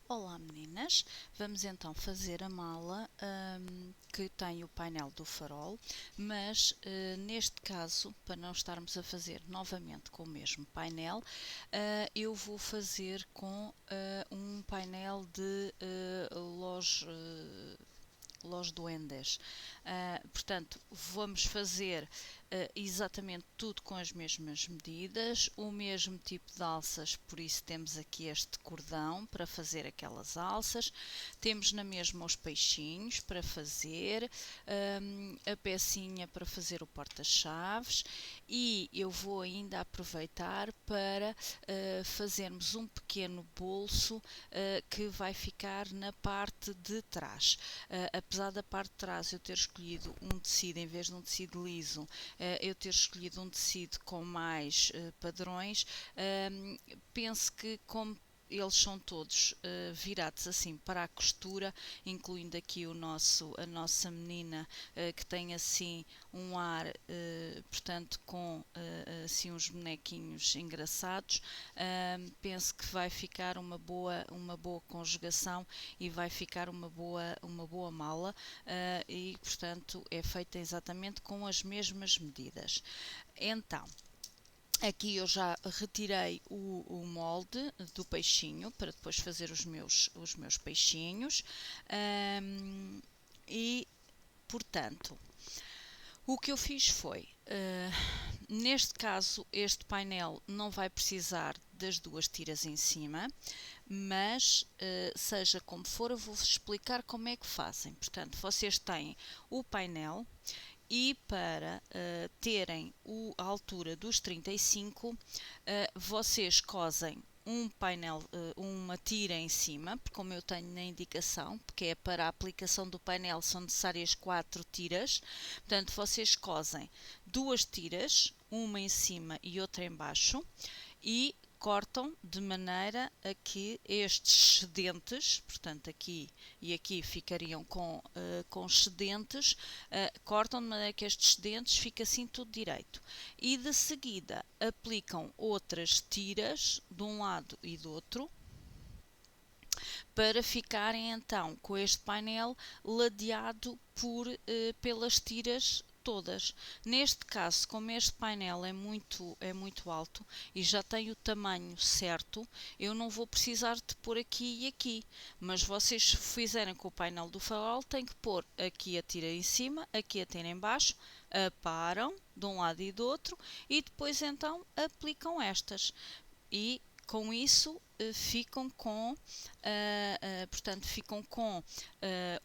Olá meninas, vamos então fazer a mala que tem o painel do farol, mas neste caso, para não estarmos a fazer novamente com o mesmo painel, eu vou fazer com um painel de Los Duendes. Portanto, vamos fazer exatamente tudo com as mesmas medidas, o mesmo tipo de alças, por isso temos aqui este cordão para fazer aquelas alças, temos na mesma os peixinhos para fazer, a pecinha para fazer o porta-chaves e eu vou ainda aproveitar para fazermos um pequeno bolso que vai ficar na parte de trás. Apesar da parte de trás eu ter escolhido um tecido em vez de um tecido liso, eu ter escolhido um tecido com mais padrões, penso que como eles são todos virados assim para a costura, incluindo aqui a nossa menina que tem assim um ar, portanto com assim uns bonequinhos engraçados, penso que vai ficar uma boa conjugação e vai ficar uma boa mala e portanto é feita exatamente com as mesmas medidas. Então, aqui eu já retirei o molde do peixinho para depois fazer os meus peixinhos e, portanto, o que eu fiz foi, neste caso, este painel não vai precisar das duas tiras em cima, mas seja como for, eu vou-vos explicar como é que fazem. Portanto, vocês têm o painel e para terem a altura dos 35, vocês cosem um painel, uma tira em cima, como eu tenho na indicação, porque é para a aplicação do painel são necessárias 4 tiras, portanto vocês cosem duas tiras, uma em cima e outra em baixo, e cortam de maneira a que estes excedentes, portanto aqui e aqui ficariam com excedentes, cortam de maneira que estes excedentes fiquem assim tudo direito. E de seguida aplicam outras tiras de um lado e do outro, para ficarem então com este painel ladeado pelas tiras todas. Neste caso, como este painel é muito alto e já tem o tamanho certo, eu não vou precisar de pôr aqui e aqui, mas vocês se fizerem com o painel do farol têm que pôr aqui a tira em cima, aqui a tira em baixo, aparam de um lado e do outro e depois então aplicam estas e com isso ficam com, portanto, ficam com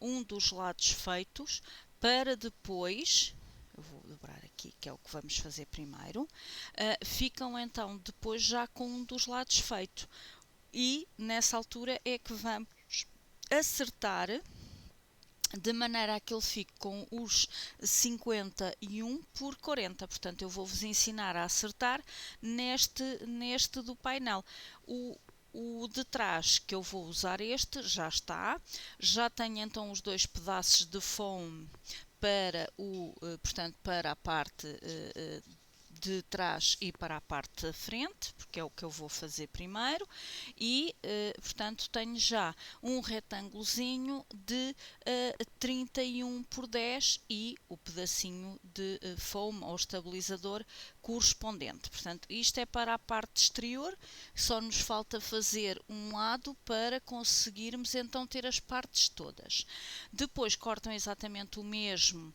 um dos lados feitos para depois, eu vou dobrar aqui que é o que vamos fazer primeiro, ficam então depois já com um dos lados feito e nessa altura é que vamos acertar de maneira a que ele fique com os 51 por 40. Portanto, eu vou-vos ensinar a acertar neste do painel. O de trás, que eu vou usar este, já está. Já tenho então os dois pedaços de foam para, portanto, para a parte de trás e para a parte da frente, porque é o que eu vou fazer primeiro, e portanto tenho já um retângulozinho de 31 por 10 e o pedacinho de foam ou estabilizador correspondente. Portanto, isto é para a parte exterior, só nos falta fazer um lado para conseguirmos então ter as partes todas. Depois cortam exatamente o mesmo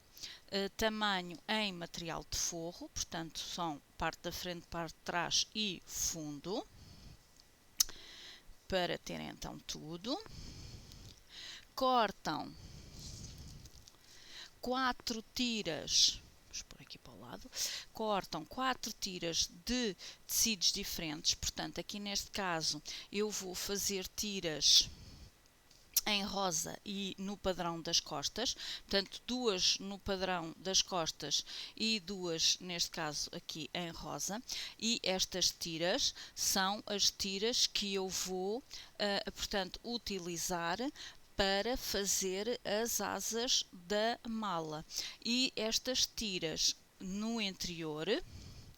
tamanho em material de forro, portanto são parte da frente, parte de trás e fundo, para ter então tudo. Cortam 4 tiras, vamos pôr aqui para o lado, cortam 4 tiras de tecidos diferentes, portanto aqui neste caso eu vou fazer tiras em rosa e no padrão das costas, portanto 2 no padrão das costas e 2 neste caso aqui em rosa, e estas tiras são as tiras que eu vou portanto utilizar para fazer as asas da mala, e estas tiras no interior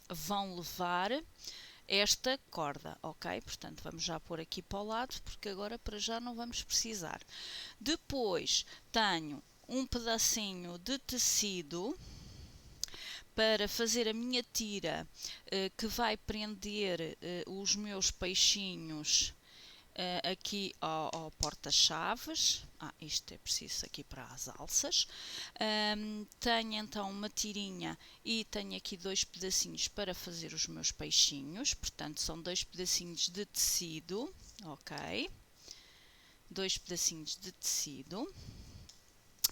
vão levar esta corda, ok? Portanto, vamos já pôr aqui para o lado, porque agora para já não vamos precisar. Depois tenho um pedacinho de tecido para fazer a minha tira que vai prender os meus peixinhos aqui ao porta-chaves. Isto é preciso aqui para as alças. Tenho então uma tirinha e tenho aqui 2 pedacinhos para fazer os meus peixinhos, portanto são 2 pedacinhos de tecido, ok? 2 pedacinhos de tecido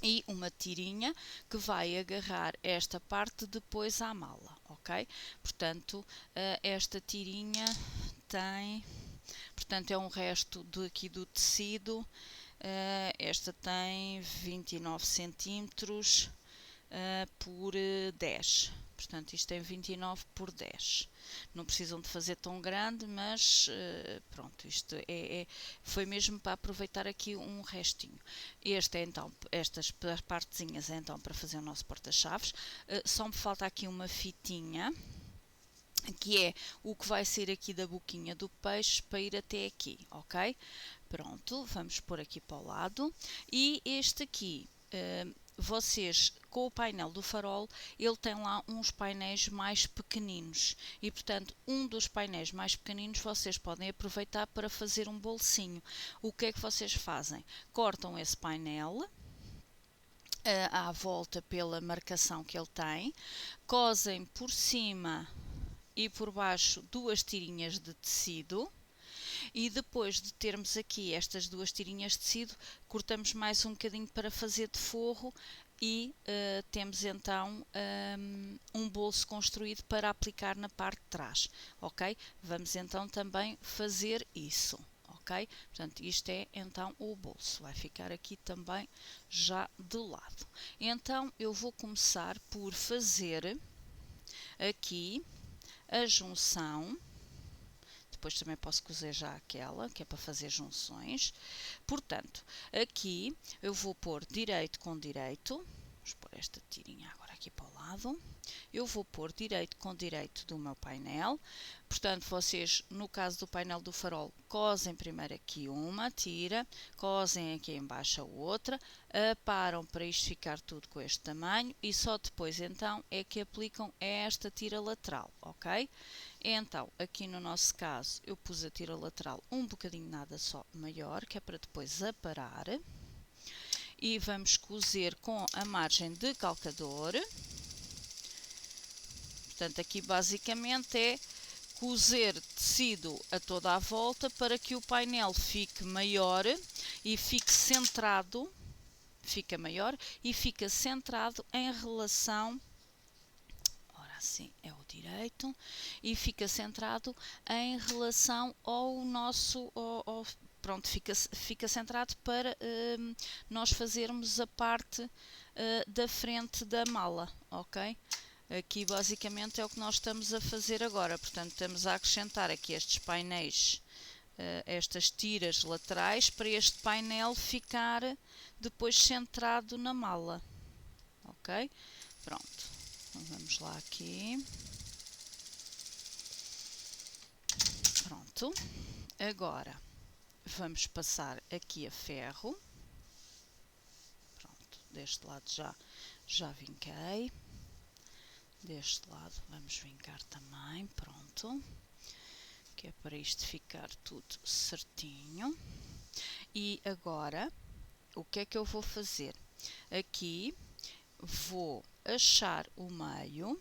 e uma tirinha que vai agarrar esta parte depois à mala, ok? Portanto, esta tirinha tem, portanto é um resto aqui do tecido, esta tem 29 centímetros por 10. Portanto, isto é 29 por 10. Não precisam de fazer tão grande, mas pronto, isto foi mesmo para aproveitar aqui um restinho. Estas partezinhas é então para fazer o nosso porta-chaves. Só me falta aqui uma fitinha, que é o que vai ser aqui da boquinha do peixe para ir até aqui, ok? Pronto, vamos pôr aqui para o lado. E este aqui, vocês, com o painel do farol, ele tem lá uns painéis mais pequeninos e, portanto, um dos painéis mais pequeninos vocês podem aproveitar para fazer um bolsinho. O que é que vocês fazem? Cortam esse painel à volta pela marcação que ele tem, cosem por cima e por baixo 2 tirinhas de tecido. E depois de termos aqui estas 2 tirinhas de tecido, cortamos mais um bocadinho para fazer de forro e temos então um bolso construído para aplicar na parte de trás, ok? Vamos então também fazer isso, ok? Portanto, isto é então o bolso, vai ficar aqui também já de lado. Então, eu vou começar por fazer aqui a junção. Depois também posso cozer já aquela, que é para fazer junções. Portanto, aqui eu vou pôr direito com direito. Vamos pôr esta tirinha agora aqui para o lado. Eu vou pôr direito com direito do meu painel. Portanto, vocês, no caso do painel do farol, cosem primeiro aqui uma tira, cosem aqui embaixo a outra, aparam para isto ficar tudo com este tamanho e só depois então é que aplicam esta tira lateral, ok? Então, aqui no nosso caso, eu pus a tira lateral um bocadinho nada só maior, que é para depois aparar. E vamos cozer com a margem de calcador. Portanto, aqui basicamente é cozer tecido a toda a volta para que o painel fique maior e fique centrado, fica maior e fica centrado em relação, assim é o direito, e fica centrado em relação ao nosso, pronto, fica centrado para nós fazermos a parte da frente da mala, ok? Aqui basicamente é o que nós estamos a fazer agora, portanto estamos a acrescentar aqui estes painéis, estas tiras laterais para este painel ficar depois centrado na mala, ok? Pronto. Vamos lá aqui. Pronto. Agora vamos passar aqui a ferro. Pronto, deste lado já vinquei. Deste lado vamos vincar também, pronto. Que é para isto ficar tudo certinho. E agora, o que é que eu vou fazer? Aqui vou achar o meio,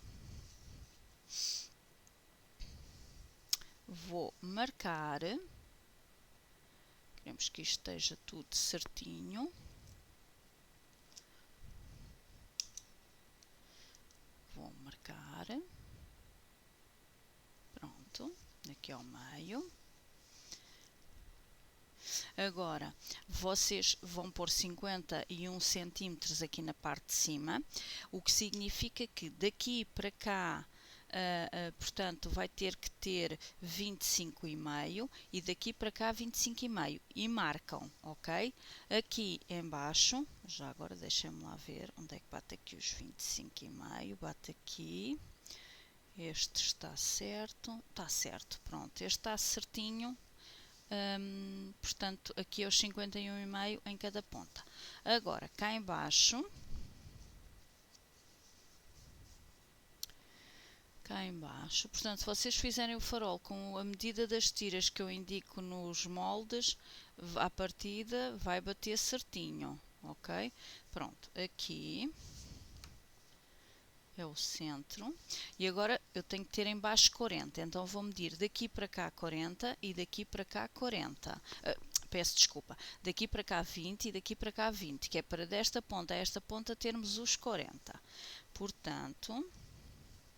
vou marcar, queremos que isto esteja tudo certinho, vou marcar, pronto, aqui ao meio. Agora, vocês vão pôr 51 centímetros aqui na parte de cima, o que significa que daqui para cá, portanto, vai ter que ter 25,5 e daqui para cá 25,5 e marcam, ok? Aqui embaixo, já agora deixem-me lá ver onde é que bate aqui os 25,5, bate aqui Este está certo, pronto, este está certinho, portanto aqui é os 51,5 em cada ponta. Agora cá embaixo, portanto se vocês fizerem o farol com a medida das tiras que eu indico nos moldes, à partida vai bater certinho, ok? Pronto, aqui é o centro, e agora eu tenho que ter em baixo 40, então vou medir daqui para cá 40 e daqui para cá 40, peço desculpa, daqui para cá 20 e daqui para cá 20, que é para desta ponta a esta ponta termos os 40, portanto,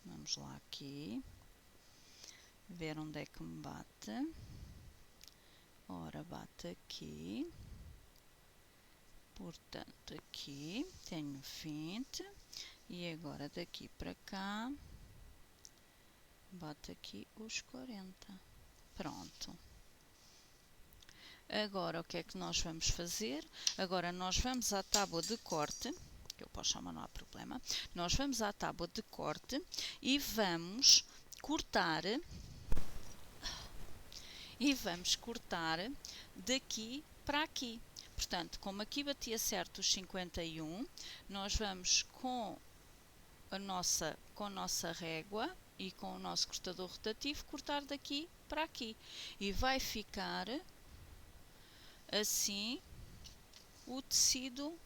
vamos lá aqui, ver onde é que me bate, ora bate aqui, portanto aqui tenho 20, e agora daqui para cá, bate aqui os 40. Pronto. Agora o que é que nós vamos fazer? Agora nós vamos à tábua de corte, que eu posso chamar, não há problema. Nós vamos à tábua de corte e vamos cortar daqui para aqui. Portanto, como aqui batia certo os 51, nós vamos com a nossa régua e com o nosso cortador rotativo cortar daqui para aqui e vai ficar assim o tecido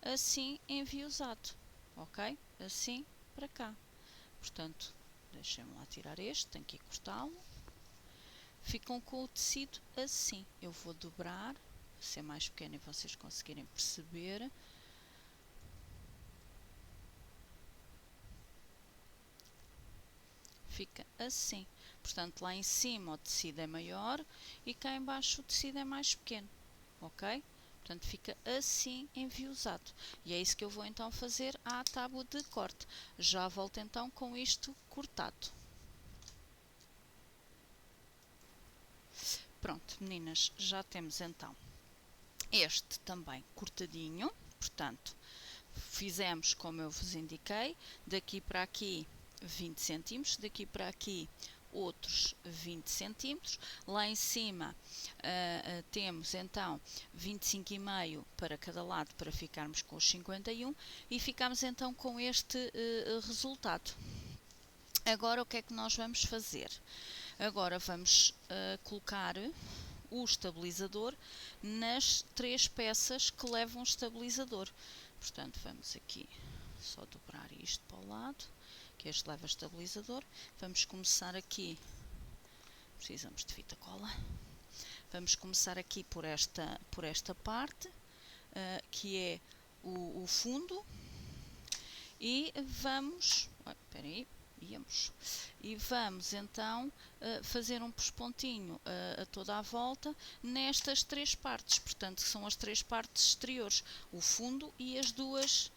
assim enviosado, ok? Assim para cá. Portanto, deixem-me lá tirar este, tenho que cortá-lo. Ficam com o tecido assim. Eu vou dobrar, vou ser mais pequeno e vocês conseguirem perceber. Fica assim. Portanto, lá em cima o tecido é maior e cá embaixo o tecido é mais pequeno, ok? Portanto, fica assim enviosado. E é isso que eu vou então fazer à tábua de corte. Já volto então com isto cortado. Pronto, meninas, já temos então este também cortadinho. Portanto, fizemos como eu vos indiquei, daqui para aqui 20 cm, daqui para aqui outros 20 cm, lá em cima temos então 25,5 para cada lado para ficarmos com os 51 e ficamos então com este resultado. Agora o que é que nós vamos fazer? Agora vamos colocar o estabilizador nas 3 peças que levam o estabilizador. Portanto, vamos aqui só dobrar isto para o lado, que este leva estabilizador. Vamos começar aqui, precisamos de fita cola. Vamos começar aqui por esta parte, que é o fundo, e vamos, espera aí, e vamos então fazer um pespontinho a toda a volta nestas 3 partes, portanto são as 3 partes exteriores, o fundo e as duas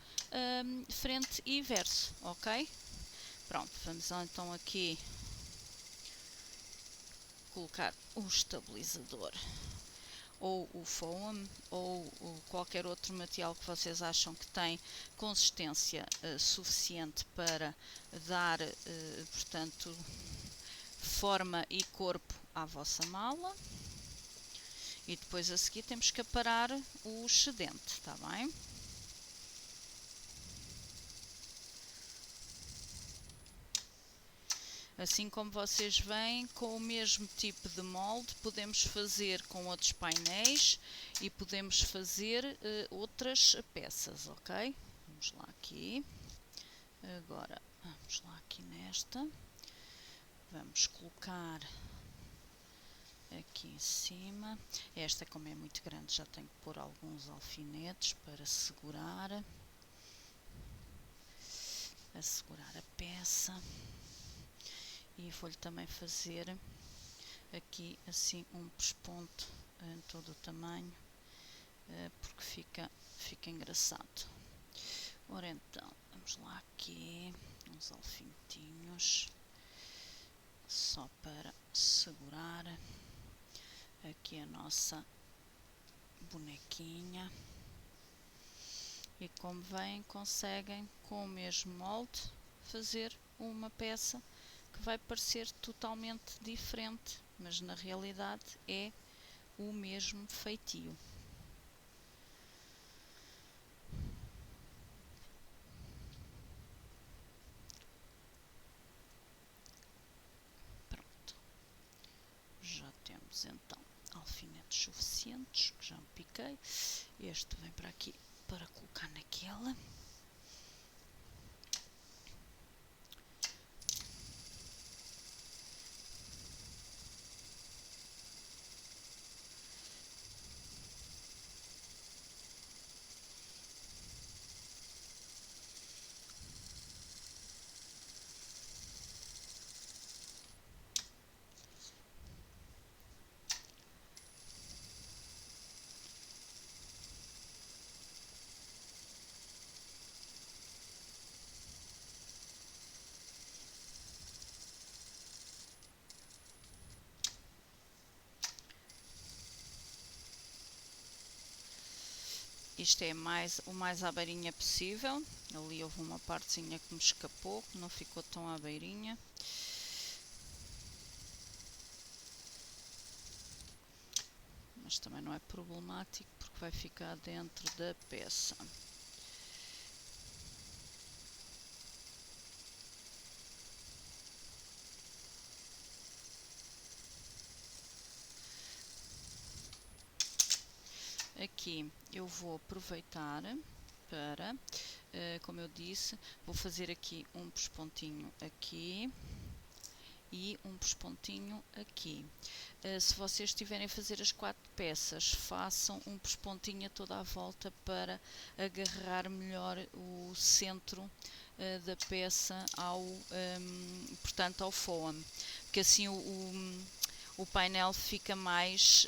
frente e verso, ok? Pronto, vamos então aqui colocar o estabilizador ou o foam ou qualquer outro material que vocês acham que tem consistência suficiente para dar, portanto, forma e corpo à vossa mala. E depois a seguir temos que aparar o excedente, está bem? Assim como vocês veem, com o mesmo tipo de molde, podemos fazer com outros painéis e podemos fazer outras peças, ok? Vamos lá aqui. Agora, vamos lá aqui nesta. Vamos colocar aqui em cima. Esta, como é muito grande, já tenho que pôr alguns alfinetes para segurar a peça. E vou-lhe também fazer aqui assim um pesponto em todo o tamanho, porque fica engraçado. Ora então, vamos lá aqui, uns alfinetinhos, só para segurar aqui a nossa bonequinha. E como veem, conseguem com o mesmo molde fazer uma peça que vai parecer totalmente diferente, mas na realidade é o mesmo feitio. Pronto. Já temos então alfinetes suficientes, que já me piquei. Este vem para aqui para colocar naquela. Isto é o mais à beirinha possível. Ali houve uma partezinha que me escapou, que não ficou tão à beirinha. Mas também não é problemático porque vai ficar dentro da peça. Aqui eu vou aproveitar para, como eu disse, vou fazer aqui um pespontinho aqui e um pespontinho aqui. Se vocês estiverem a fazer as 4 peças, façam um pespontinho a toda a volta para agarrar melhor o centro da peça portanto ao foam, porque assim o painel fica mais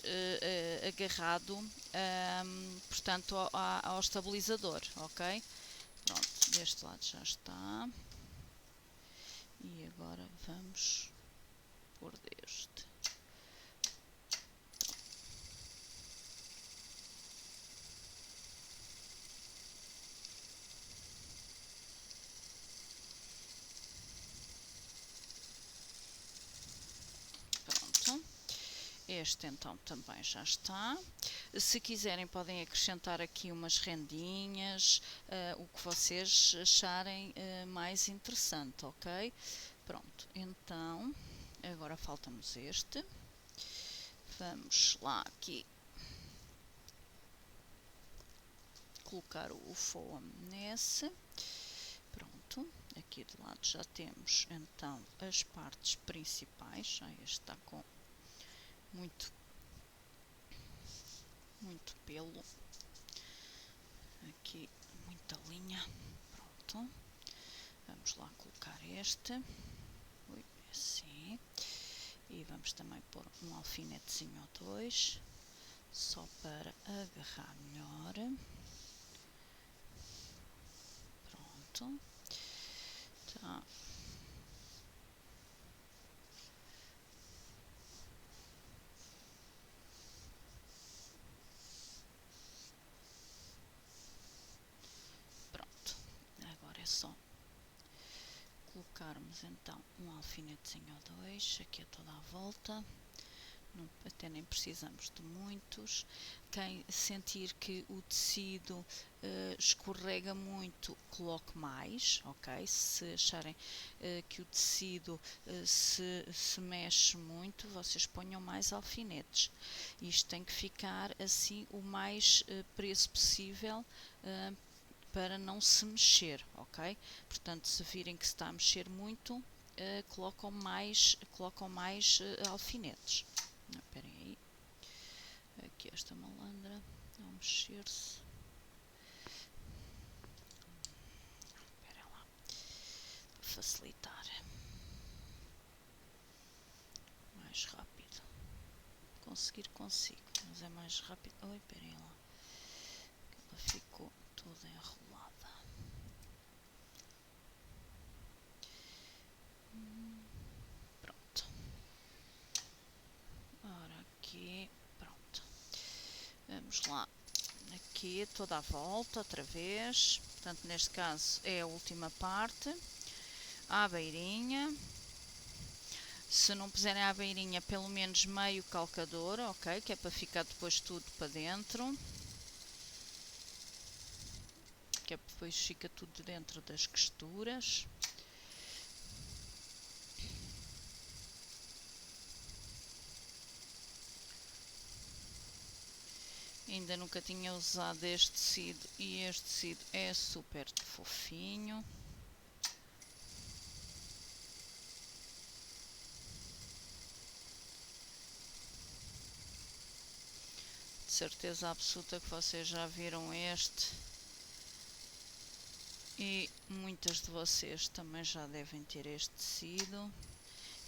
agarrado, portanto, ao estabilizador, ok? Pronto, deste lado já está. E agora vamos pôr deste. Pronto. Este então também já está. Se quiserem podem acrescentar aqui umas rendinhas, o que vocês acharem mais interessante, ok? Pronto, então agora falta-nos este. Vamos lá aqui colocar o foam nesse. Pronto, aqui do lado já temos então as partes principais. Já este está com muito pelo, aqui muita linha. Pronto, vamos lá colocar este, assim, e vamos também pôr um alfinetezinho ou dois, só para agarrar melhor. Pronto, tá. Agora é só colocarmos então um alfinetezinho ou dois aqui a toda a volta. Até nem precisamos de muitos. Quem sentir que o tecido escorrega muito, coloque mais, ok? Se acharem que o tecido se mexe muito, vocês ponham mais alfinetes. Isto tem que ficar assim o mais preso possível para não se mexer, ok? Portanto, se virem que se está a mexer muito, colocam mais alfinetes. Esperem aí, aqui esta malandra ao mexer-se. Esperem lá, para facilitar, mais rápido. Conseguir consigo, mas é mais rápido. Oh, esperem lá, ela ficou toda enrolada. Pronto. Ora, aqui, pronto. Vamos lá, aqui toda a volta outra vez. Portanto, neste caso é a última parte. à beirinha. Se não puserem à beirinha, pelo menos meio calcador, ok? Que é para ficar depois tudo para dentro. Que é para depois fica tudo dentro das costuras. Ainda nunca tinha usado este tecido e este tecido é super fofinho. De certeza absoluta que vocês já viram este e muitas de vocês também já devem ter este tecido.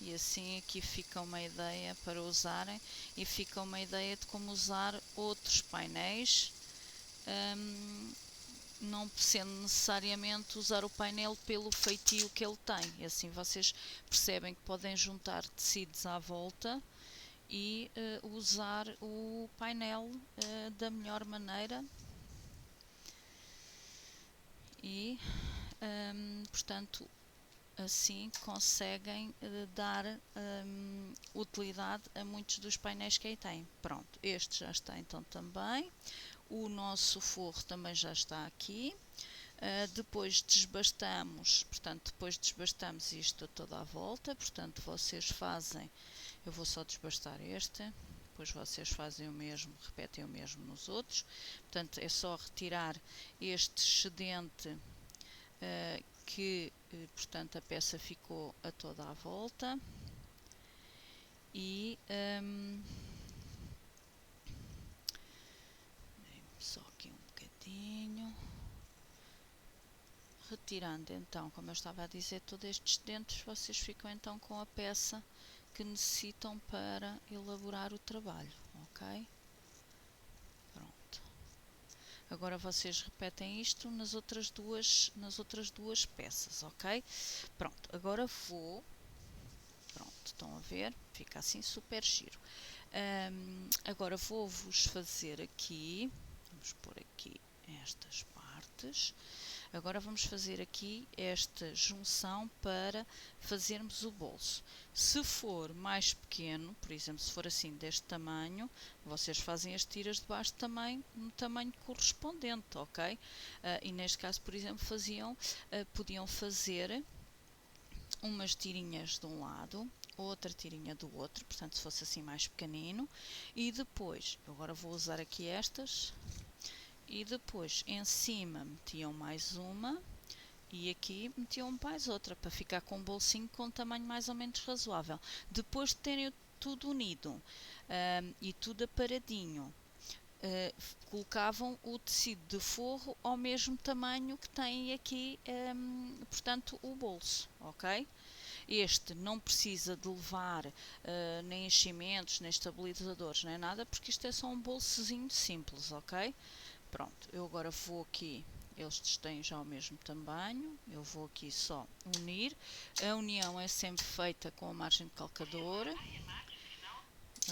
E assim aqui fica uma ideia para usarem e fica uma ideia de como usar outros painéis, não sendo necessariamente usar o painel pelo feitio que ele tem. E assim vocês percebem que podem juntar tecidos à volta e usar o painel da melhor maneira. E portanto assim conseguem dar utilidade a muitos dos painéis que aí têm. Pronto, este já está então também. O nosso forro também já está aqui. Depois desbastamos, portanto, depois desbastamos isto toda à volta. Portanto, vocês fazem, eu vou só desbastar este, depois vocês fazem o mesmo, repetem o mesmo nos outros. Portanto, é só retirar este excedente que, portanto, a peça ficou a toda a volta e só aqui um bocadinho, retirando então, como eu estava a dizer, todos estes dentes, vocês ficam então com a peça que necessitam para elaborar o trabalho, ok? Pronto. Agora vocês repetem isto nas outras duas peças, ok? Pronto, agora pronto, estão a ver? Fica assim super giro. Agora vou-vos fazer aqui, vamos pôr aqui estas partes. Agora vamos fazer aqui esta junção para fazermos o bolso. Se for mais pequeno, por exemplo, se for assim deste tamanho, vocês fazem as tiras de baixo também no tamanho correspondente, ok? E neste caso, por exemplo, podiam fazer umas tirinhas de um lado, outra tirinha do outro, portanto se fosse assim mais pequenino, e depois, agora vou usar aqui estas, e depois em cima metiam mais uma, e aqui metiam mais outra, para ficar com um bolsinho com um tamanho mais ou menos razoável. Depois de terem tudo unido e tudo aparadinho, colocavam o tecido de forro ao mesmo tamanho que tem aqui, portanto, o bolso, ok? Este não precisa de levar nem enchimentos, nem estabilizadores, nem nada, porque isto é só um bolsozinho simples, ok? Pronto, eu agora vou aqui, eles têm já o mesmo tamanho, eu vou aqui só unir. A união é sempre feita com a margem de calcador.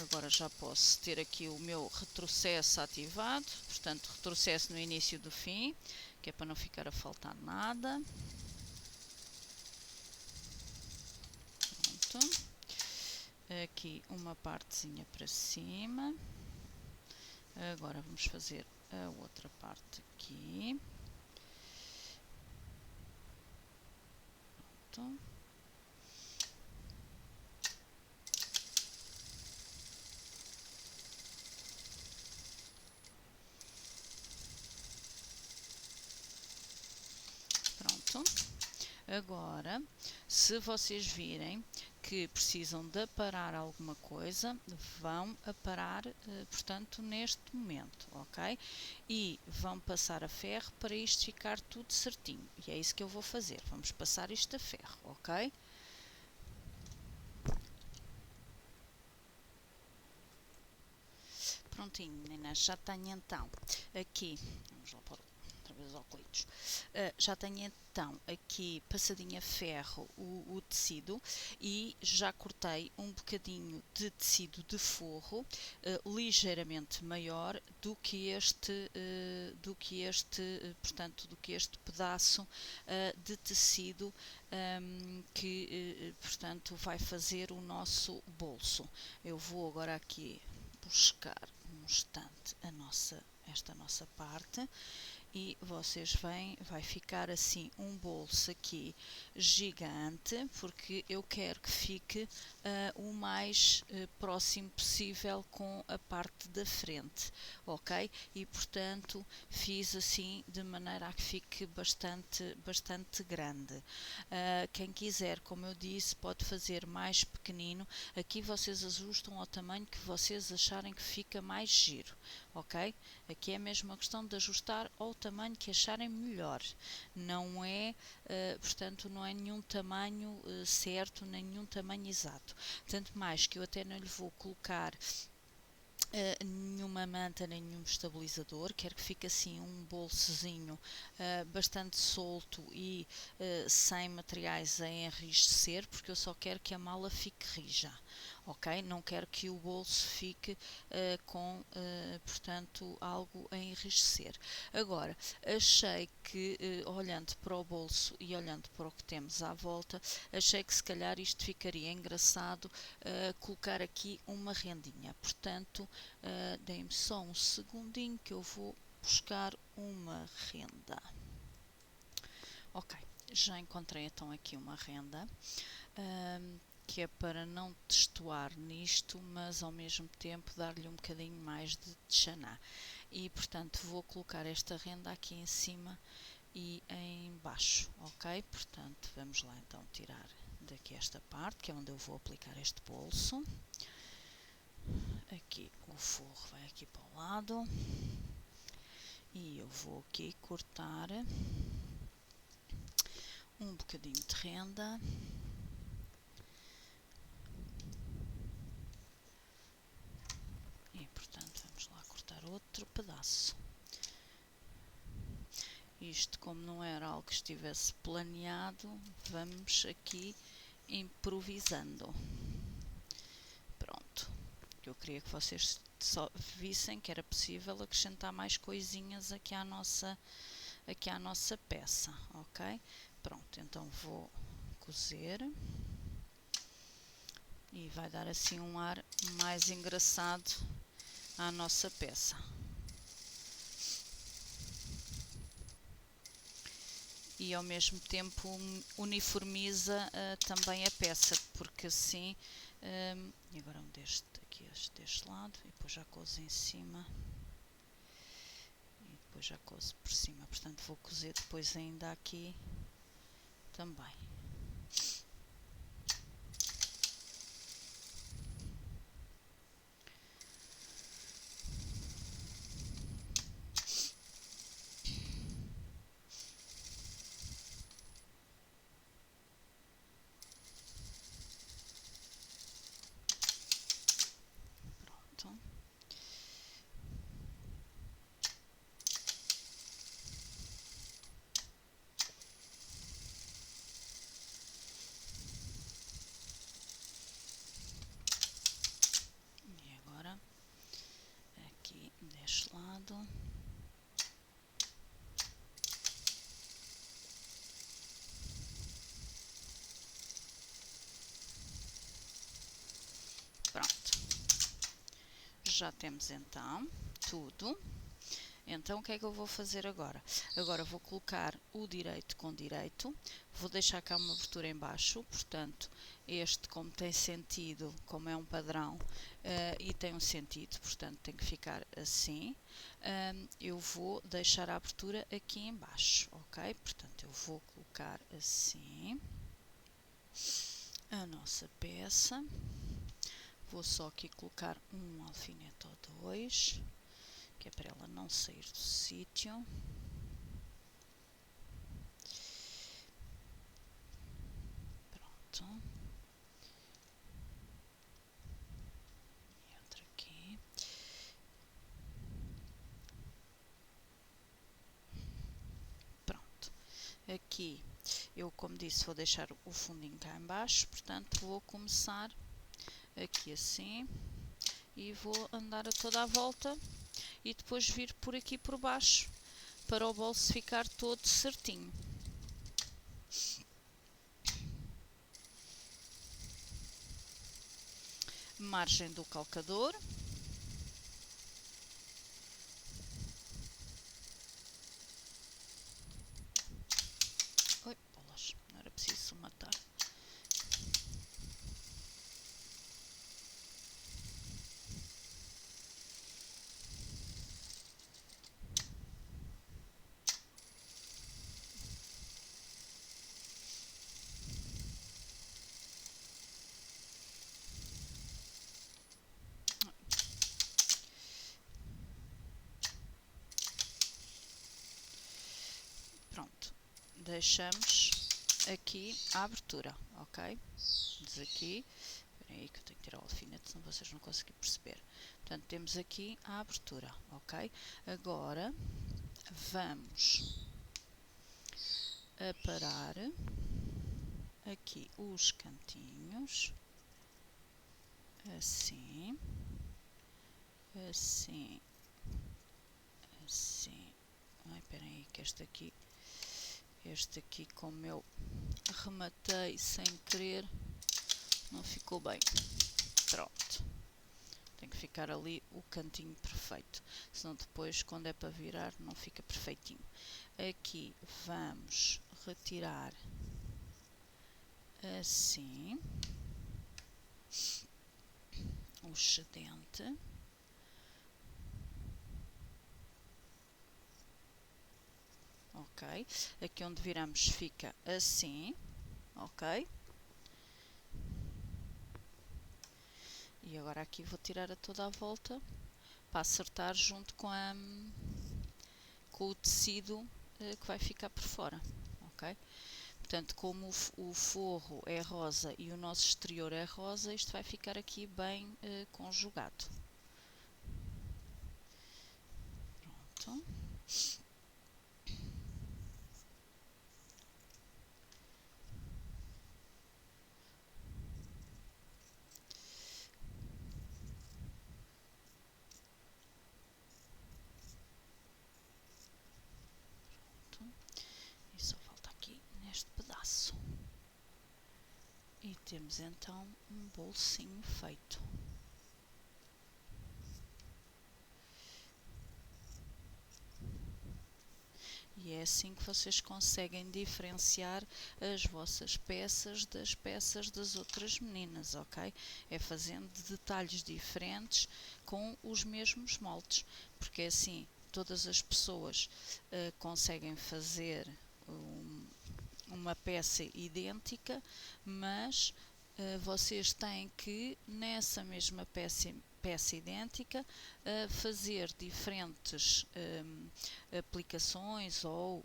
Agora já posso ter aqui o meu retrocesso ativado, portanto retrocesso no início do fim, que é para não ficar a faltar nada. Pronto. Aqui uma partezinha para cima. Agora vamos fazer a outra parte aqui. Pronto. Pronto. Agora, se vocês virem que precisam de aparar alguma coisa, vão aparar, portanto, neste momento, ok? E vão passar a ferro para isto ficar tudo certinho. E é isso que eu vou fazer. Vamos passar isto a ferro, ok? Prontinho, meninas, já tenho então aqui, vamos lá pôr outra vez os óculos. Já tenho então aqui passadinho a ferro o tecido e já cortei um bocadinho de tecido de forro ligeiramente maior do que este, portanto, do que este pedaço de tecido que, portanto, vai fazer o nosso bolso. Eu vou agora aqui buscar um instante esta nossa parte e vocês veem, vai ficar assim um bolso aqui gigante, porque eu quero que fique o mais próximo possível com a parte da frente, ok? E portanto fiz assim de maneira a que fique bastante grande. Quem quiser, como eu disse, pode fazer mais pequenino. Aqui vocês ajustam ao tamanho que vocês acharem que fica mais giro, ok? Aqui é mesmo uma questão de ajustar ao tamanho que acharem melhor. Não é, portanto, não é nenhum tamanho certo, nem nenhum tamanho exato. Tanto mais que eu até não lhe vou colocar nenhuma manta, nem nenhum estabilizador. Quero que fique assim um bolsozinho bastante solto e sem materiais a enrijecer, porque eu só quero que a mala fique rija, ok? Não quero que o bolso fique com, portanto, algo a enrijecer. Agora, achei que, olhando para o bolso e olhando para o que temos à volta, achei que se calhar isto ficaria engraçado colocar aqui uma rendinha. Portanto, deem-me só um segundinho que eu vou buscar uma renda. Ok, já encontrei então aqui uma renda, que é para não testuar nisto, mas ao mesmo tempo dar-lhe um bocadinho mais de tchaná. E portanto vou colocar esta renda aqui em cima e em baixo, ok? Portanto, vamos lá então tirar daqui esta parte, que é onde eu vou aplicar este bolso. Aqui o forro vai aqui para o lado e eu vou aqui cortar um bocadinho de renda e portanto vamos lá cortar outro pedaço. Isto, como não era algo que estivesse planeado, vamos aqui improvisando. Pronto, eu queria que vocês só vissem que era possível acrescentar mais coisinhas aqui à nossa peça, ok? Pronto, então vou cozer e vai dar assim um ar mais engraçado à nossa peça. E ao mesmo tempo uniformiza também a peça, porque assim, e agora deste aqui deste lado e depois já cozo em cima e depois já cozo por cima, portanto vou cozer depois ainda aqui também. Pronto. E agora aqui deste lado. Pronto. Já temos então tudo. Então o que é que eu vou fazer agora? Agora vou colocar o direito com direito, vou deixar cá uma abertura em baixo, portanto este, como tem sentido, como é um padrão e tem um sentido, portanto tem que ficar assim, eu vou deixar a abertura aqui em baixo, ok? Portanto eu vou colocar assim a nossa peça, vou só aqui colocar um alfinete ou dois, que é para ela não sair do sítio. Pronto. E outra aqui. aqui, eu como disse vou deixar o fundinho cá em baixo, portanto vou começar aqui assim e vou andar a toda a volta e depois vir por aqui por baixo para o bolso ficar todo certinho. Margem do calcador. Oi, bolas, não era preciso matar. Pronto, deixamos aqui a abertura, ok? Diz aqui, esperem aí que eu tenho que tirar o alfinete, senão vocês não conseguem perceber. Portanto, temos aqui a abertura, ok? Agora, vamos aparar aqui os cantinhos, assim, assim, assim. Ai, esperem aí que este aqui como eu rematei sem querer, não ficou bem. Pronto. Tem que ficar ali o cantinho perfeito, senão depois quando é para virar não fica perfeitinho. Aqui vamos retirar assim o excedente. Ok, aqui onde viramos fica assim, ok? E agora aqui vou tirar a toda a volta para acertar junto com o tecido que vai ficar por fora, ok? Portanto, como o forro é rosa e o nosso exterior é rosa, isto vai ficar aqui bem conjugado. Pronto. E só falta aqui neste pedaço. E temos então um bolsinho feito. E é assim que vocês conseguem diferenciar as vossas peças das peças das outras meninas, ok? É fazendo detalhes diferentes com os mesmos moldes, porque assim todas as pessoas conseguem fazer uma peça idêntica, mas vocês têm que, nessa mesma peça idêntica, fazer diferentes aplicações ou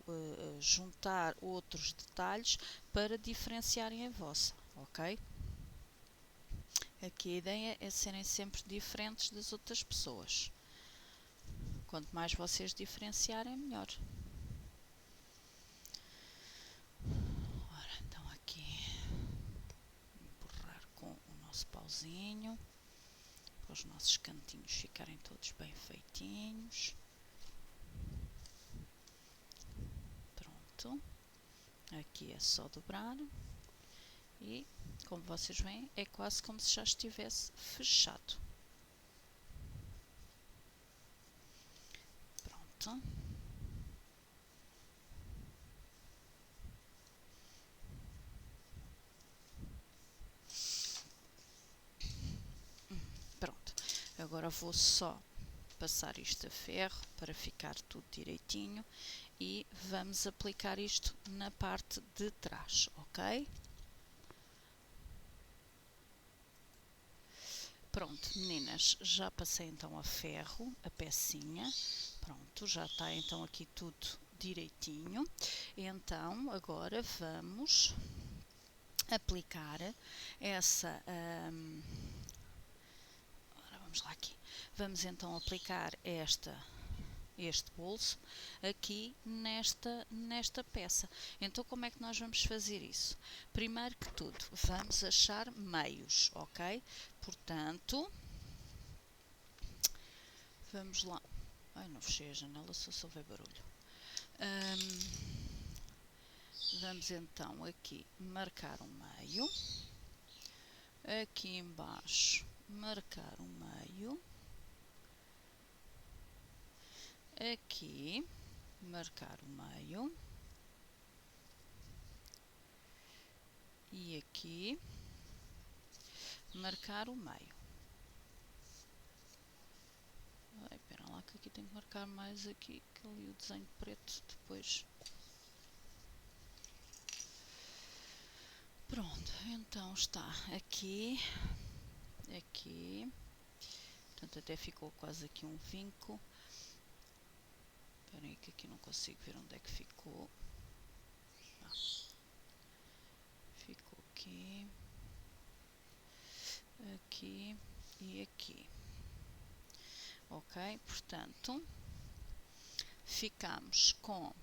juntar outros detalhes para diferenciarem a vossa, ok? Aqui a ideia é serem sempre diferentes das outras pessoas. Quanto mais vocês diferenciarem, melhor. Ora, então aqui empurrar com o nosso pauzinho para os nossos cantinhos ficarem todos bem feitinhos. Pronto, aqui é só dobrar e, como vocês veem, é quase como se já estivesse fechado. Pronto. Pronto, agora vou só passar isto a ferro para ficar tudo direitinho e vamos aplicar isto na parte de trás, ok? Pronto, meninas, já passei então a ferro, a pecinha, pronto, já está então aqui tudo direitinho. Então, agora vamos aplicar essa... ora, vamos lá aqui. Vamos então aplicar esta este bolso aqui nesta peça. Então como é que nós vamos fazer isso? Primeiro que tudo, vamos achar meios, ok? Portanto, vamos lá. Ai, não fechei a janela, só houver barulho. Vamos então aqui marcar um meio. Aqui embaixo marcar um meio. Aqui marcar o meio. E aqui marcar o meio. Ai, espera lá que aqui tenho que marcar mais aqui, que ali o desenho preto depois. Pronto, então está aqui, aqui, portanto até ficou quase aqui um vinco. Espera aí que aqui não consigo ver onde é que ficou. Ficou aqui, aqui e aqui. Ok, portanto, ficamos com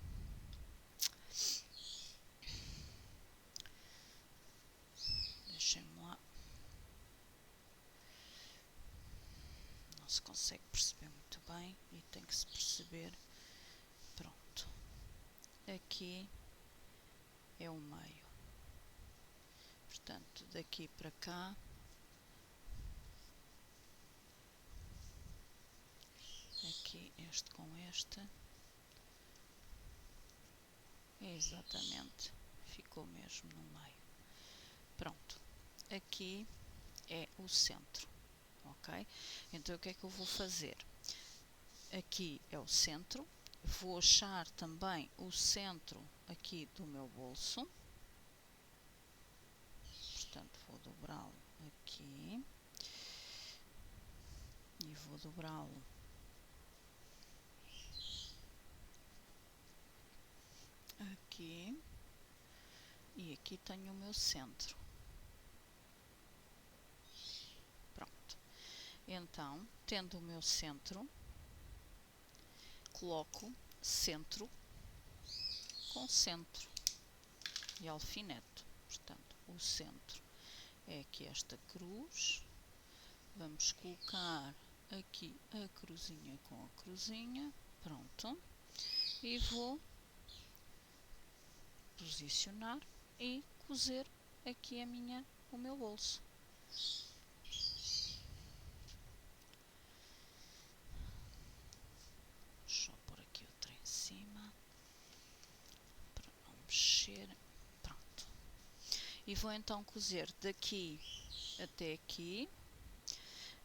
deixem-me lá, não se consegue perceber muito bem e tem que se perceber. Pronto, aqui é o meio, portanto daqui para cá aqui este com este, exatamente, ficou mesmo no meio. Pronto, aqui é o centro, ok? Então o que é que eu vou fazer? Aqui é o centro, vou achar também o centro aqui do meu bolso, portanto vou dobrá-lo aqui e vou dobrá-lo aqui e aqui tenho o meu centro. Pronto, então tendo o meu centro, coloco centro com centro e alfinete, portanto o centro é aqui esta cruz, vamos colocar aqui a cruzinha com a cruzinha, pronto, e vou posicionar e cozer aqui o meu bolso. Só pôr aqui outra em cima para não mexer, pronto. E vou então cozer daqui até aqui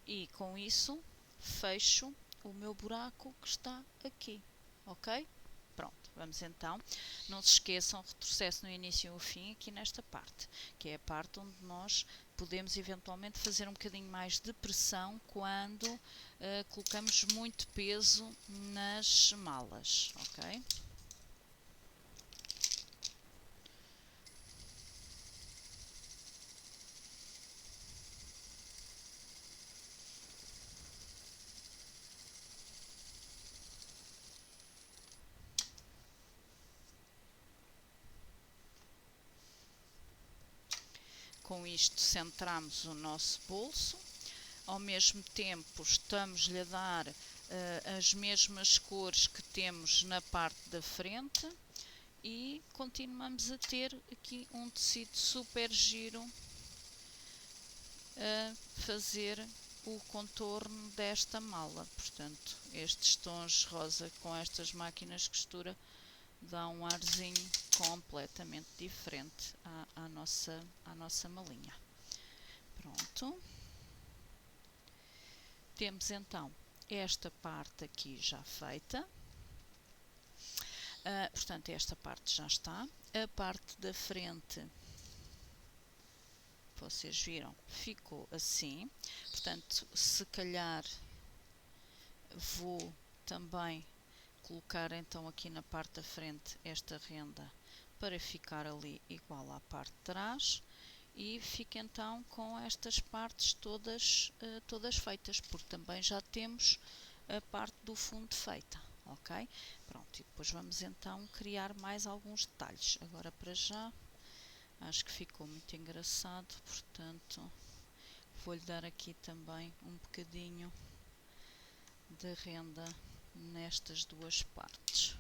e com isso fecho o meu buraco que está aqui, ok? Pronto, vamos então, não se esqueçam, retrocesso no início e no fim aqui nesta parte, que é a parte onde nós podemos eventualmente fazer um bocadinho mais de pressão quando colocamos muito peso nas malas, ok? Com isto centramos o nosso bolso, ao mesmo tempo estamos-lhe a dar as mesmas cores que temos na parte da frente e continuamos a ter aqui um tecido super giro a fazer o contorno desta mala. Portanto, estes tons rosa com estas máquinas de costura dá um arzinho completamente diferente à nossa malinha. Pronto. Temos então esta parte aqui já feita. Portanto, esta parte já está. A parte da frente, vocês viram, ficou assim. Portanto, se calhar vou também colocar então aqui na parte da frente esta renda para ficar ali igual à parte de trás e fica então com estas partes todas feitas, porque também já temos a parte do fundo feita, ok? Pronto, e depois vamos então criar mais alguns detalhes. Agora para já, acho que ficou muito engraçado, portanto vou-lhe dar aqui também um bocadinho de renda nestas duas partes.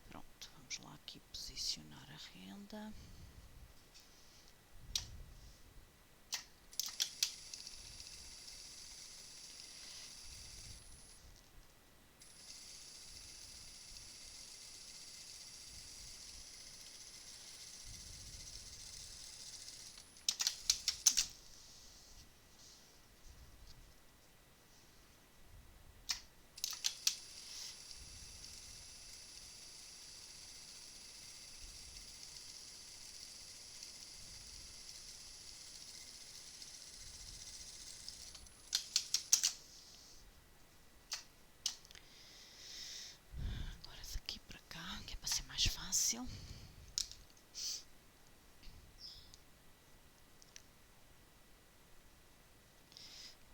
Pronto, vamos lá aqui posicionar a renda. Agora daqui para cá, que é para ser mais fácil.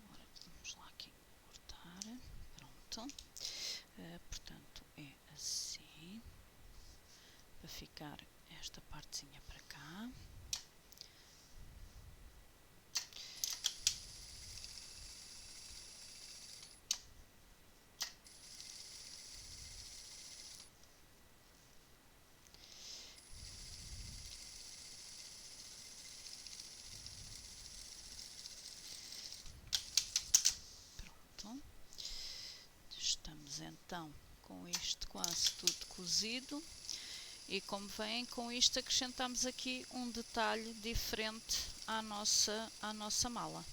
Agora vamos lá aqui cortar. Pronto. Portanto, é assim. Para ficar esta partezinha para cá. Pronto. Estamos então com isto quase tudo cozido. E como veem, com isto acrescentamos aqui um detalhe diferente à nossa mala.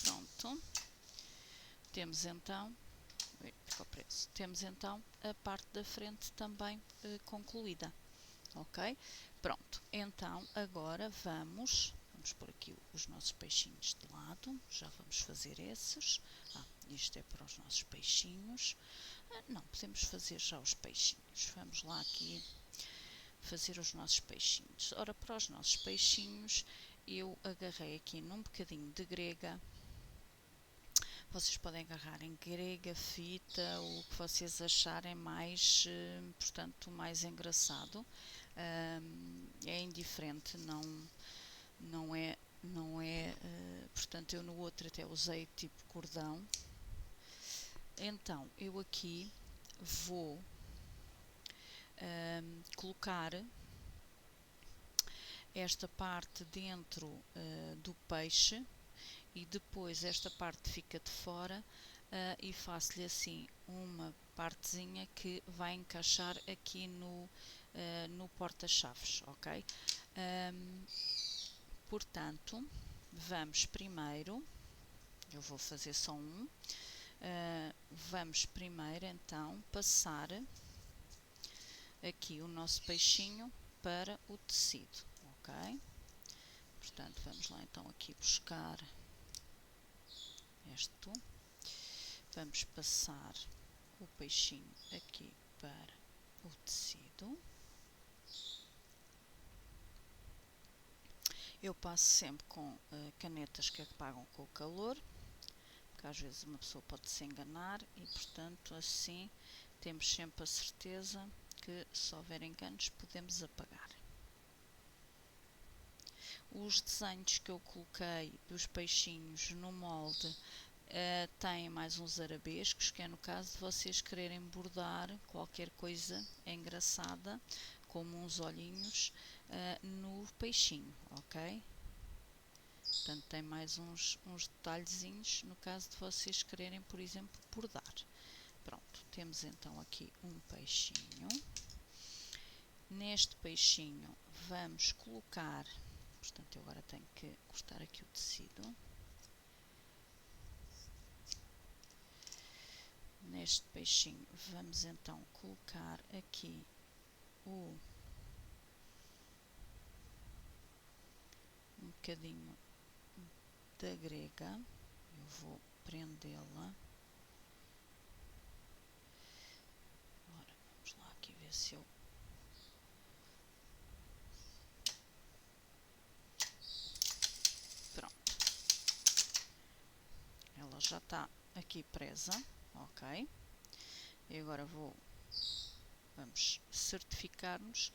Pronto. Temos então, ficou preso. Temos então a parte da frente também concluída. Ok? Pronto. Então agora vamos pôr aqui os nossos peixinhos de lado. Já vamos fazer esses. Isto é para os nossos peixinhos. Não, podemos fazer já os peixinhos. Vamos lá aqui fazer os nossos peixinhos. Ora, para os nossos peixinhos, eu agarrei aqui num bocadinho de grega. Vocês podem agarrar em grega, fita, o que vocês acharem mais, portanto, mais engraçado. É indiferente, não é, portanto, eu no outro até usei tipo cordão. Então, eu aqui vou colocar esta parte dentro do peixe e depois esta parte fica de fora e faço-lhe assim uma partezinha que vai encaixar aqui no porta-chaves, ok? Portanto, vamos primeiro, eu vou fazer só um, vamos primeiro então passar aqui o nosso peixinho para o tecido, ok? Portanto, vamos lá então aqui buscar este, vamos passar o peixinho aqui para o tecido. Eu passo sempre com canetas que apagam com o calor, porque às vezes uma pessoa pode se enganar e, portanto, assim temos sempre a certeza que se houver enganos podemos apagar. Os desenhos que eu coloquei dos peixinhos no molde têm mais uns arabescos, que é no caso de vocês quererem bordar qualquer coisa engraçada, como uns olhinhos, no peixinho, ok? Portanto, tem mais uns detalhezinhos no caso de vocês quererem, por exemplo, bordar. Pronto, temos então aqui um peixinho. Neste peixinho vamos colocar, portanto, eu agora tenho que cortar aqui o tecido. Neste peixinho vamos então colocar aqui um bocadinho da grega. Eu vou prendê-la. Agora vamos lá aqui ver se eu... Pronto. ela já está aqui presa, ok? E agora vamos certificar-nos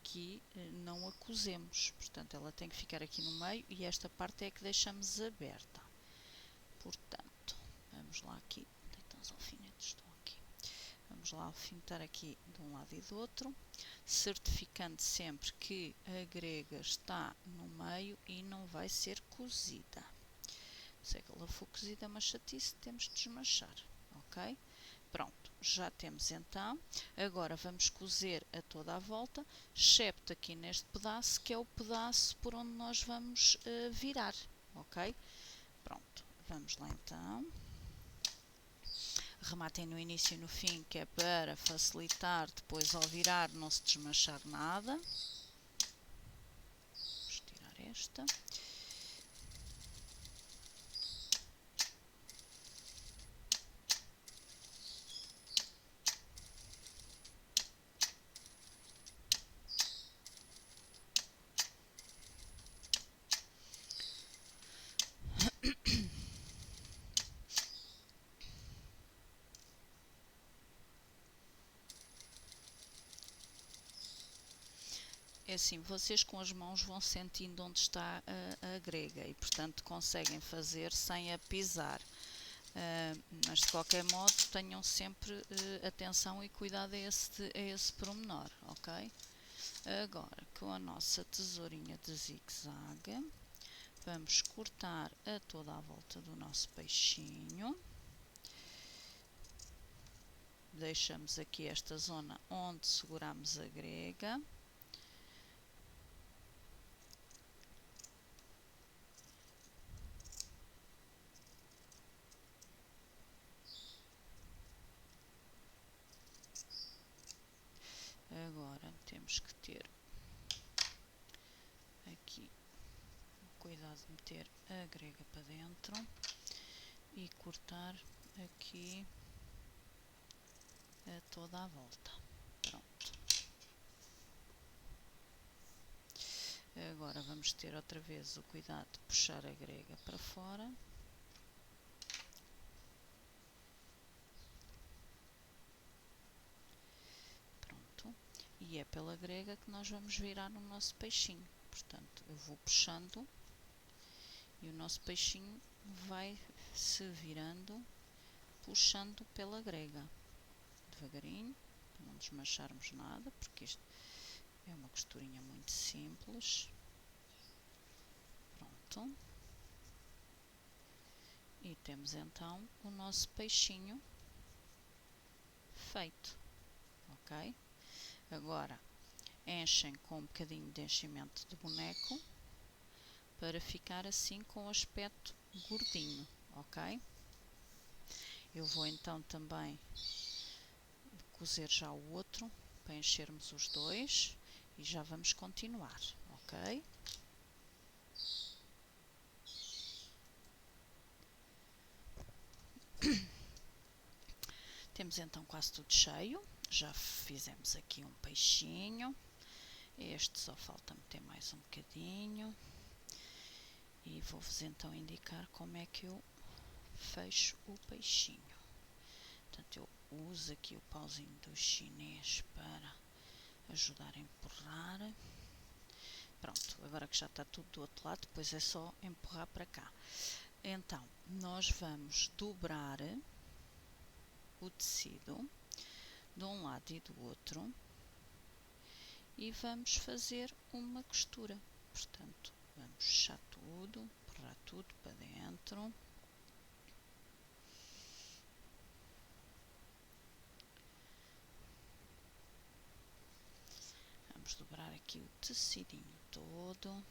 que não a cozemos, portanto ela tem que ficar aqui no meio e esta parte é que deixamos aberta. Portanto, vamos lá aqui, onde é que estão os alfinetes? Estão aqui. Vamos lá alfinetar aqui de um lado e do outro, certificando sempre que a grega está no meio e não vai ser cozida. Se é que ela for cozida é uma chatice, temos de desmanchar, ok? Pronto, já temos então. Agora vamos cozer a toda a volta, excepto aqui neste pedaço, que é o pedaço por onde nós vamos virar, ok? Pronto, vamos lá então. Rematem no início e no fim, que é para facilitar depois ao virar não se desmanchar nada. Vamos tirar esta. É assim, vocês com as mãos vão sentindo onde está a grega e, portanto, conseguem fazer sem a pisar. Mas, de qualquer modo, tenham sempre atenção e cuidado a esse pormenor, ok? Agora, com a nossa tesourinha de zigue-zague, vamos cortar a toda a volta do nosso peixinho. Deixamos aqui esta zona onde seguramos a grega. Agora temos que ter aqui cuidado de meter a grega para dentro e cortar aqui a toda a volta. Pronto. Agora vamos ter outra vez o cuidado de puxar a grega para fora. Pronto. E é pela grega que nós vamos virar o nosso peixinho. Portanto, eu vou puxando e o nosso peixinho vai se virando, puxando pela grega. Devagarinho, para não desmancharmos nada, porque isto é uma costurinha muito simples. Pronto. E temos então o nosso peixinho feito, ok? Agora enchem com um bocadinho de enchimento de boneco para ficar assim com o aspecto gordinho, ok? Eu vou então também cozer já o outro para enchermos os dois e já vamos continuar, ok? Temos então quase tudo cheio, já fizemos aqui um peixinho, este só falta meter mais um bocadinho e vou-vos então indicar como é que eu fecho o peixinho. Portanto, eu uso aqui o pauzinho do chinês para ajudar a empurrar. Pronto, agora que já está tudo do outro lado, depois é só empurrar para cá. Então, nós vamos dobrar o tecido de um lado e do outro e vamos fazer uma costura. Portanto, vamos fechar tudo, empurrar tudo para dentro. Vamos dobrar aqui o tecidinho todo.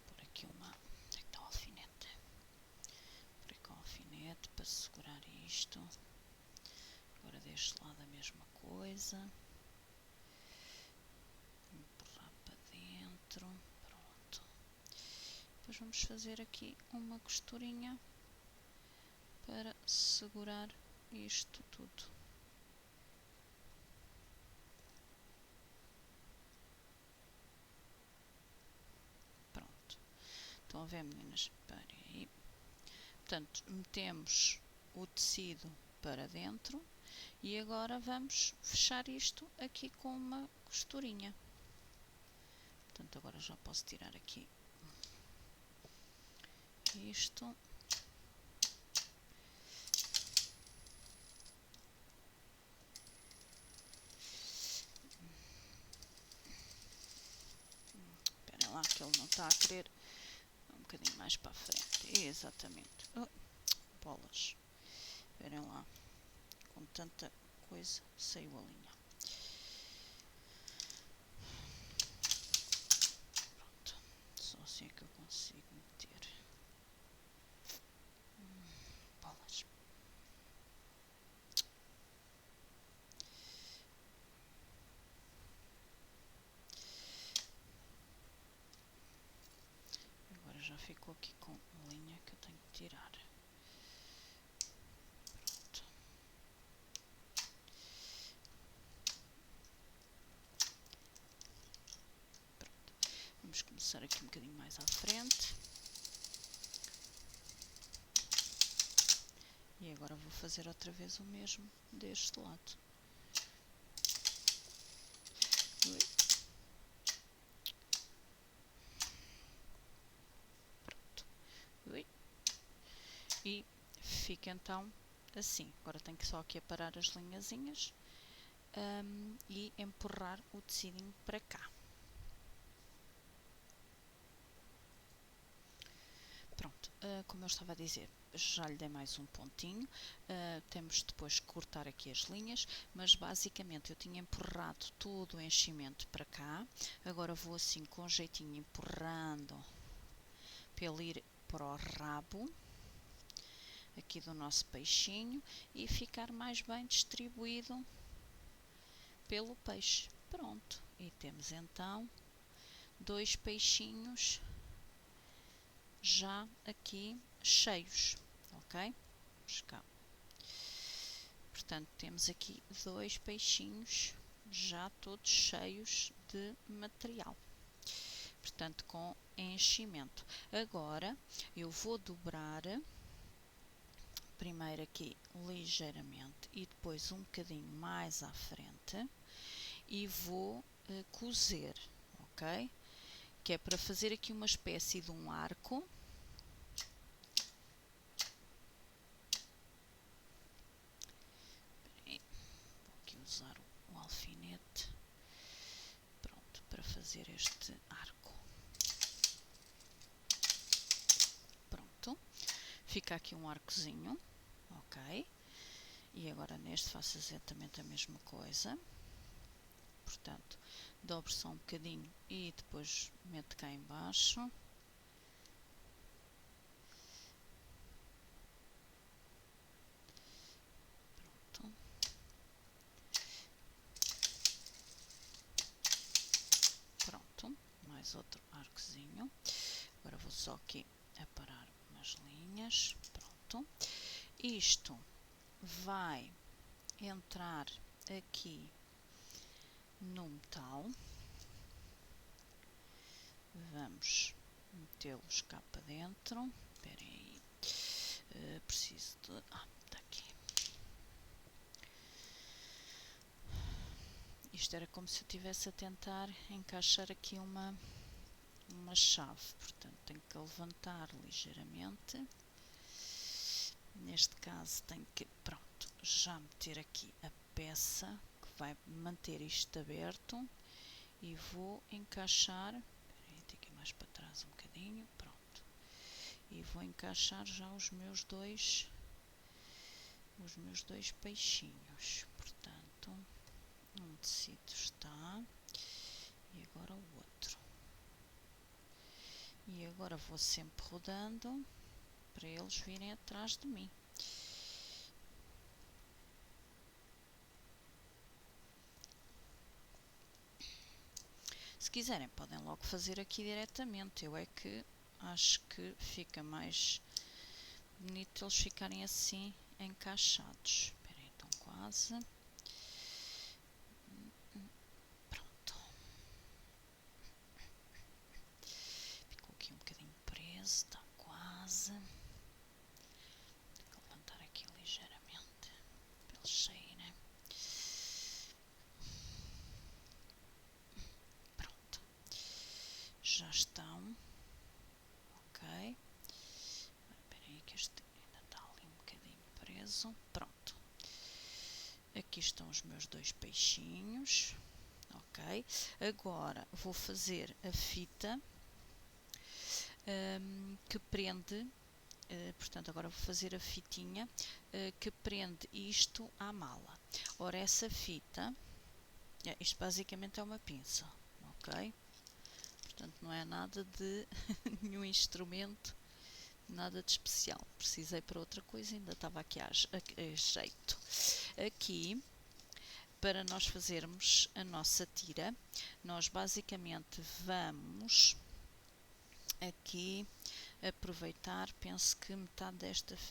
Por aqui onde é que está o alfinete? Por aqui com o alfinete para segurar isto. Agora deste lado a mesma coisa. Empurrar para dentro. Pronto. Depois vamos fazer aqui uma costurinha para segurar isto tudo. Estão a ver, meninas? Espera aí. Portanto, metemos o tecido para dentro e agora vamos fechar isto aqui com uma costurinha. Portanto, agora já posso tirar aqui isto. Esperem lá que ele não está a querer. Um bocadinho mais para a frente. Exatamente. Oh, bolas. Esperem lá. Com tanta coisa, saiu a linha. Pronto. Só assim é que eu consigo meter. Bolas. Agora já ficou aqui com linha que eu tenho que tirar. Pronto. Pronto. Vamos começar aqui um bocadinho mais à frente. E agora vou fazer outra vez o mesmo deste lado. Pronto. E fica então assim. Agora tenho que só aqui aparar as linhazinhas e empurrar o tecidinho para cá. Pronto, como eu estava a dizer, já lhe dei mais um pontinho, temos depois que cortar aqui as linhas, mas basicamente eu tinha empurrado todo o enchimento para cá, agora vou assim com jeitinho empurrando para ele ir para o rabo aqui do nosso peixinho e ficar mais bem distribuído pelo peixe. Pronto, e temos então 2 peixinhos já aqui cheios, ok? Vamos cá. Portanto, temos aqui 2 peixinhos já todos cheios de material, portanto com enchimento. Agora eu vou dobrar primeiro aqui ligeiramente e depois um bocadinho mais à frente e vou cozer, ok? Que é para fazer aqui uma espécie de um arco. Vou aqui usar o alfinete, pronto, para fazer este arco. Pronto, fica aqui um arcozinho, ok? E agora neste faço exatamente a mesma coisa. Portanto, dobro só um bocadinho e depois meto cá em baixo. Pronto. Pronto, mais outro arcozinho. Agora vou só aqui aparar umas linhas. Pronto. Isto vai entrar aqui no metal. Vamos metê-los cá para dentro. Esperem aí. Preciso de... está aqui. Isto era como se eu estivesse a tentar encaixar aqui uma chave. Portanto, tenho que levantar ligeiramente. Neste caso, tenho que, pronto, já meter aqui a peça que vai manter isto aberto. E vou encaixar... Espera aí, tem que ir mais para trás um bocadinho. Pronto. E vou encaixar já os meus dois peixinhos. Portanto, um tecido está e agora o outro. E agora vou sempre rodando para eles virem atrás de mim. Se quiserem, podem logo fazer aqui diretamente. Eu é que acho que fica mais bonito eles ficarem assim encaixados. Espera aí, então quase. Pronto. Ficou aqui um bocadinho preso. já estão. Ok. Espera aí que este ainda está ali um bocadinho preso. Pronto. Aqui estão os meus 2 peixinhos. Ok. Agora vou fazer a fita que prende, portanto agora vou fazer a fitinha que prende isto à mala. Ora, essa fita, isto basicamente é uma pinça, ok? Portanto não é nada de nenhum instrumento, nada de especial. Precisei para outra coisa, ainda estava aqui a jeito. Aqui, para nós fazermos a nossa tira, nós basicamente vamos aqui aproveitar, penso que metade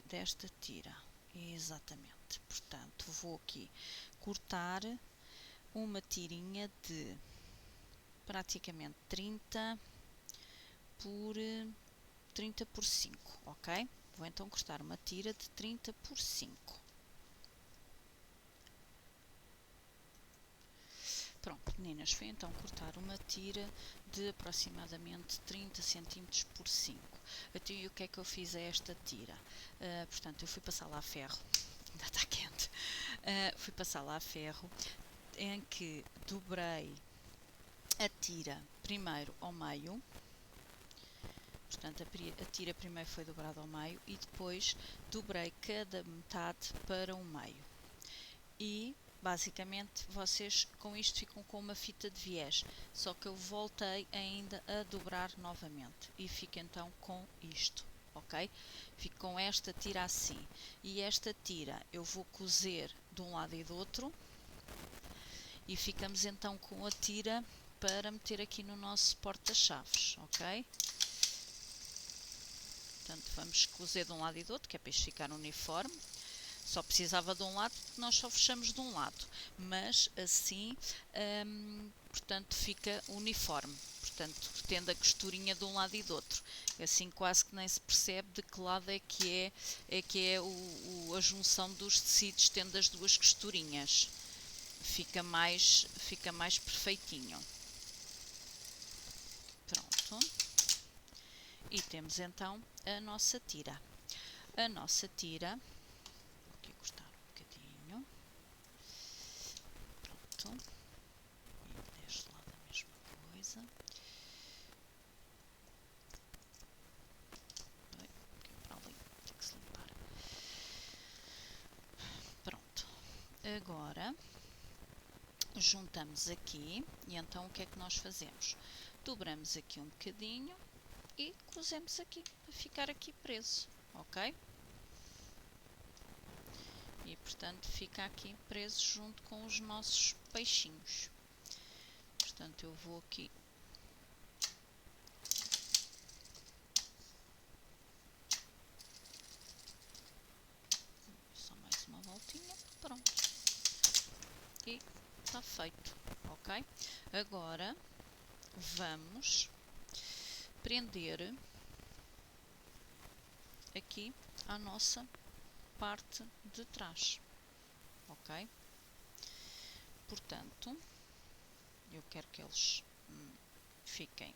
desta tira. Exatamente. Portanto, vou aqui cortar uma tirinha de praticamente 30 por 5, ok? Vou então cortar uma tira de 30 por 5. Pronto, meninas, foi então cortar uma tira de aproximadamente 30 cm por 5. Então, e o que é que eu fiz a esta tira? Portanto, eu fui passar lá a ferro, ainda está quente, fui passar lá a ferro, em que dobrei a tira primeiro ao meio, portanto, a tira primeiro foi dobrada ao meio e depois dobrei cada metade para o meio. E basicamente vocês com isto ficam com uma fita de viés, só que eu voltei ainda a dobrar novamente e fico então com isto, ok? Fico com esta tira assim, e esta tira eu vou cozer de um lado e do outro e ficamos então com a tira para meter aqui no nosso porta-chaves, ok? Portanto, vamos cozer de um lado e do outro, que é para isto ficar uniforme. Só precisava de um lado, porque nós só fechamos de um lado, mas assim, portanto, fica uniforme, portanto, tendo a costurinha de um lado e do outro, assim quase que nem se percebe de que lado é que é a junção dos tecidos, tendo as duas costurinhas, fica mais perfeitinho. Pronto, e temos então a nossa tira. A nossa tira, vou aqui cortar um bocadinho, pronto, e deste lado a mesma coisa. Para ali, tem que se limpar. Pronto, agora juntamos aqui e então o que é que nós fazemos? Dobramos aqui um bocadinho e cozemos aqui, para ficar aqui preso, ok? E portanto fica aqui preso junto com os nossos peixinhos. Portanto eu vou aqui só mais uma voltinha, pronto. E está feito, ok? Agora vamos prender aqui a nossa parte de trás, ok? Portanto, eu quero que eles fiquem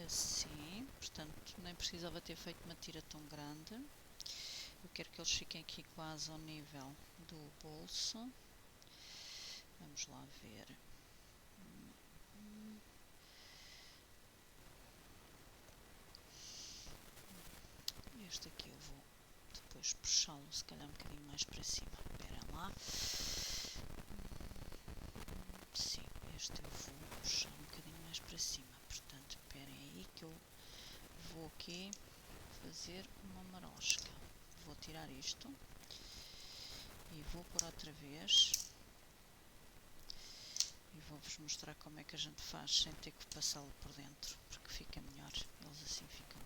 assim, portanto nem precisava ter feito uma tira tão grande. Eu quero que eles fiquem aqui quase ao nível do bolso. Vamos lá ver. Este aqui eu vou depois puxá-lo se calhar um bocadinho mais para cima. Esperem lá. Sim, este eu vou puxar um bocadinho mais para cima. Portanto, esperem aí que eu vou aqui fazer uma marosca. Vou tirar isto e vou pôr outra vez. E vou-vos mostrar como é que a gente faz sem ter que passá-lo por dentro, porque fica melhor. Eles assim ficam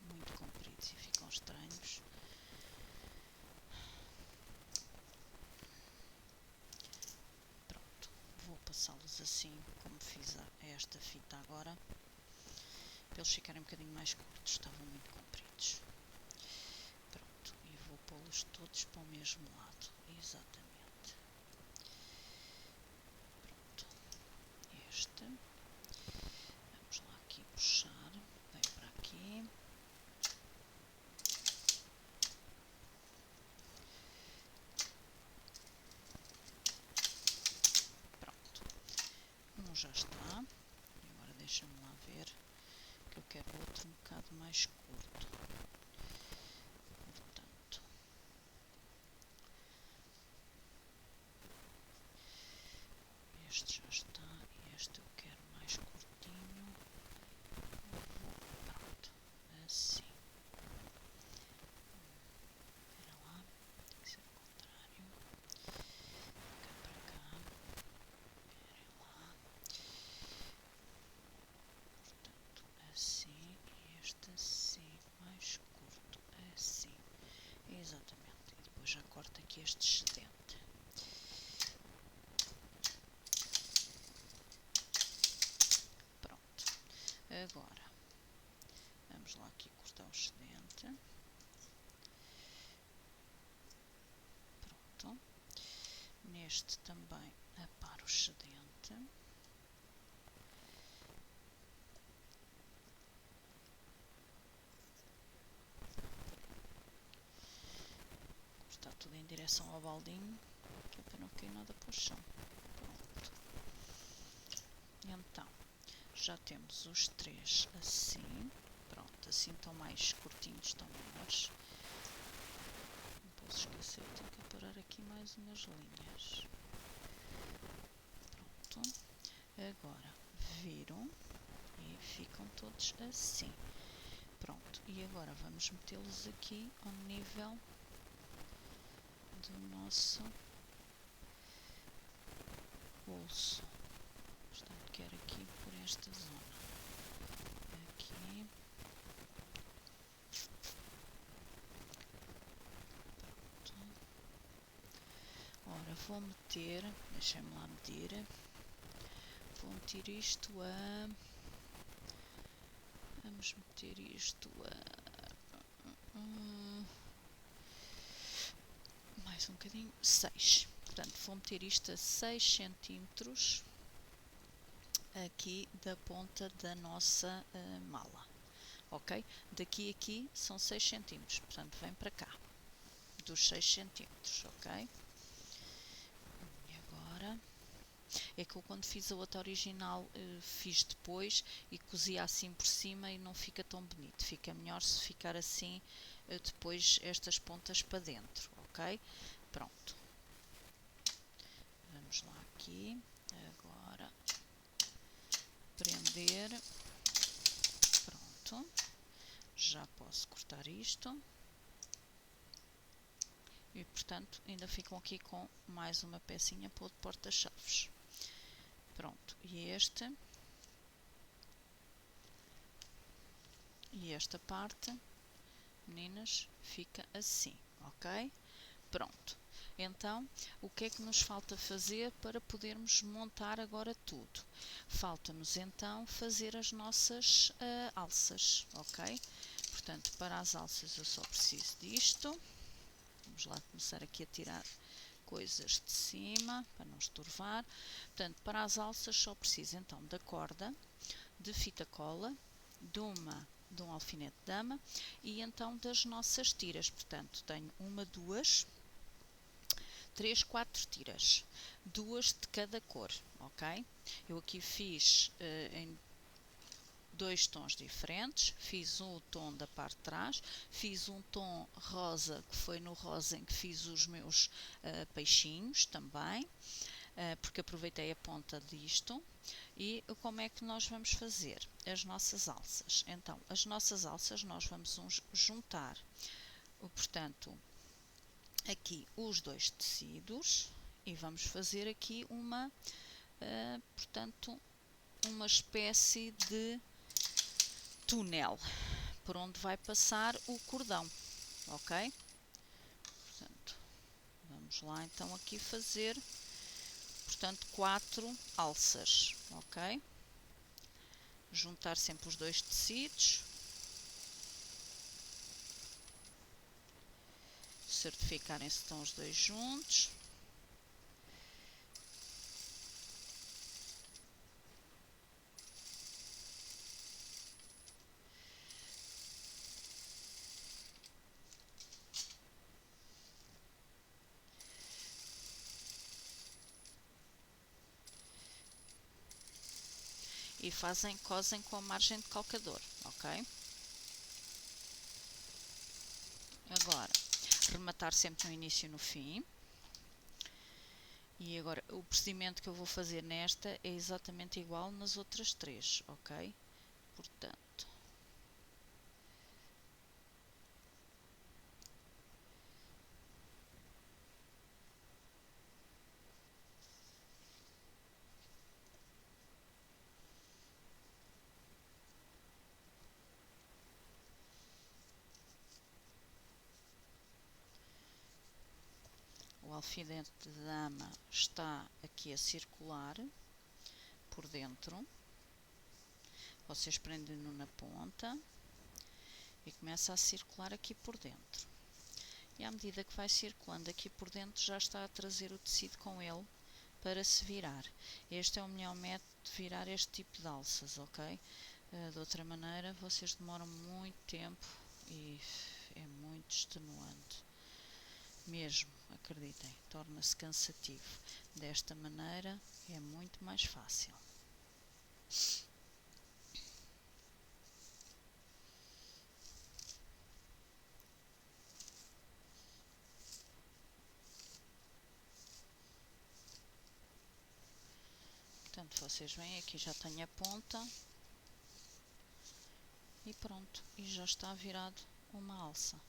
muito compridos e ficam estranhos. Pronto, vou passá-los assim como fiz a esta fita agora, para eles ficarem um bocadinho mais curtos, estavam muito compridos. Pronto, e vou pô-los todos para o mesmo lado, exatamente. Pronto, este, vamos lá aqui já está. Agora deixa-me lá ver, que eu quero outro um bocado mais curto. Portanto, este já está e este eu quero mais curtinho. Pronto, assim. Espera lá, tem que ser o contrário. Cá para cá. Espera lá. Portanto, assim e este assim, mais curto, assim. Exatamente. E depois já corto aqui este excedente. Pronto. Agora, vamos lá aqui cortar o excedente. Pronto. Neste também aparo o excedente. Cortar tudo em direção ao baldinho, que é para não cair nada para o chão. Pronto. Então, já temos os três assim. Pronto, assim estão mais curtinhos, estão menores. Não posso esquecer, tenho que aparar aqui mais umas linhas. Pronto. Agora, viram e ficam todos assim. Pronto, e agora vamos metê-los aqui ao nível do nosso bolso. Portanto, quero aqui por esta zona. Aqui. Pronto. Ora, vou meter, deixem-me lá medir. Vou meter isto a... Vamos meter isto a... mais um bocadinho, 6. Portanto, vou meter isto a 6 centímetros aqui da ponta da nossa mala, ok? Daqui a aqui são 6 centímetros, portanto, vem para cá, dos 6 centímetros, ok? E agora, é que eu quando fiz a outra original fiz depois e cozi assim por cima e não fica tão bonito, fica melhor se ficar assim depois estas pontas para dentro, ok? Pronto. Vamos lá aqui, agora prender, pronto, já posso cortar isto e portanto ainda ficam aqui com mais uma pecinha para o porta-chaves. Pronto, e esta parte, meninas, fica assim, ok? Pronto. Então, o que é que nos falta fazer para podermos montar agora tudo? Falta-nos então fazer as nossas alças, ok? Portanto, para as alças eu só preciso disto. Vamos lá começar aqui a tirar coisas de cima, para não estorvar. Portanto, para as alças só preciso então da corda, de fita cola, de um alfinete de dama e então das nossas tiras. Portanto, tenho uma, duas, 3, 4 tiras, duas de cada cor, ok? Eu aqui fiz em 2 tons diferentes, fiz um tom da parte de trás, fiz um tom rosa, que foi no rosa em que fiz os meus peixinhos também, porque aproveitei a ponta disto. E como é que nós vamos fazer as nossas alças? Então, as nossas alças nós vamos juntar, portanto, aqui os dois tecidos e vamos fazer aqui uma, portanto, uma espécie de túnel por onde vai passar o cordão, ok? Portanto, vamos lá então aqui fazer, portanto, 4 alças, ok? Juntar sempre os dois tecidos, certificarem-se que estão os dois juntos. e cosem com a margem de calcador, ok? Agora, rematar sempre no início e no fim. E agora, o procedimento que eu vou fazer nesta é exatamente igual nas outras três, ok? Portanto, o alfinete de dama está aqui a circular por dentro. Vocês prendem-no na ponta e começa a circular aqui por dentro. E à medida que vai circulando aqui por dentro, já está a trazer o tecido com ele para se virar. Este é o melhor método de virar este tipo de alças, ok? De outra maneira, vocês demoram muito tempo e é muito extenuante. Mesmo, acreditem, torna-se cansativo. Desta maneira é muito mais fácil. Portanto, vocês veem, aqui já tenho a ponta e pronto, e já está virado uma alça.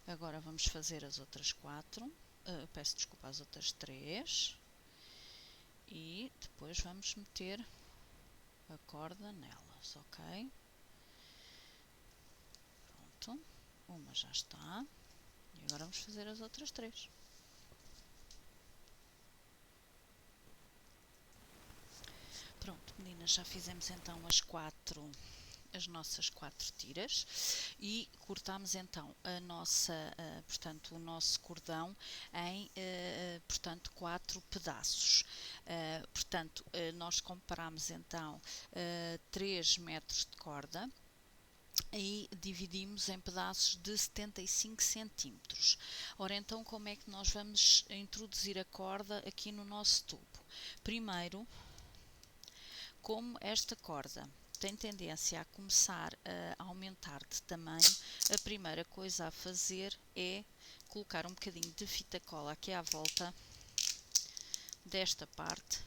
Agora vamos fazer as outras 4, peço desculpa, as outras 3 e depois vamos meter a corda nelas, ok? Pronto, uma já está e agora vamos fazer as outras 3. Pronto, meninas, já fizemos então as nossas 4 tiras e cortamos então portanto, o nosso cordão em, portanto, 4 pedaços. Portanto, nós compramos então 3 metros de corda e dividimos em pedaços de 75 centímetros. Ora, então, como é que nós vamos introduzir a corda aqui no nosso tubo? Primeiro, como esta corda tem tendência a começar a aumentar de tamanho, a primeira coisa a fazer é colocar um bocadinho de fita cola aqui à volta desta parte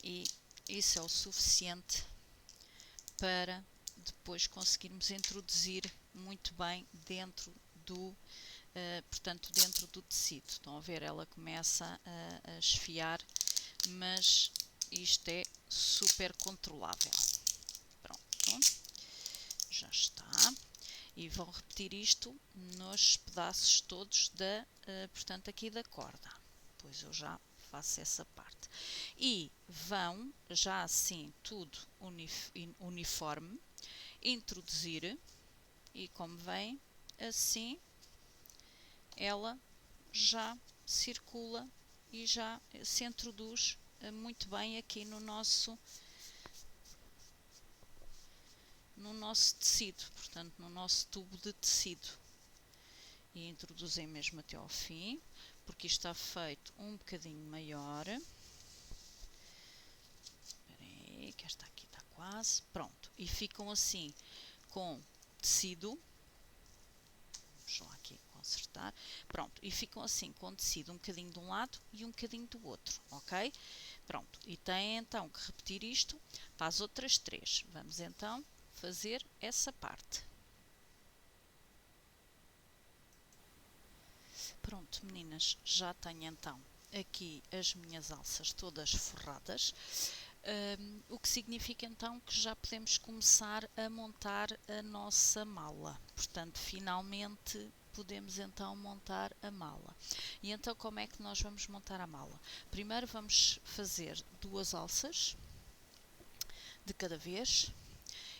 e isso é o suficiente para depois conseguirmos introduzir muito bem dentro do portanto, dentro do tecido. Estão a ver, ela começa a esfiar, mas isto é super controlável. Pronto, já está. E vão repetir isto nos pedaços todos portanto, aqui da corda. Pois eu já faço essa parte. E vão, já assim, tudo uniforme, introduzir, e como vem, assim, ela já circula e já se introduz muito bem aqui no nosso tecido, portanto no nosso tubo de tecido. E introduzem mesmo até ao fim, porque isto está feito um bocadinho maior. Espera aí, que esta aqui está quase. Pronto, e ficam assim com tecido. Vamos lá aqui consertar. Pronto, e ficam assim com tecido um bocadinho de um lado e um bocadinho do outro, ok? Pronto, e têm então que repetir isto para as outras 3. Vamos então fazer essa parte. Pronto, meninas, já tenho então aqui as minhas alças todas forradas, o que significa então que já podemos começar a montar a nossa mala. Portanto, finalmente podemos então montar a mala. E então como é que nós vamos montar a mala? Primeiro vamos fazer 2 alças de cada vez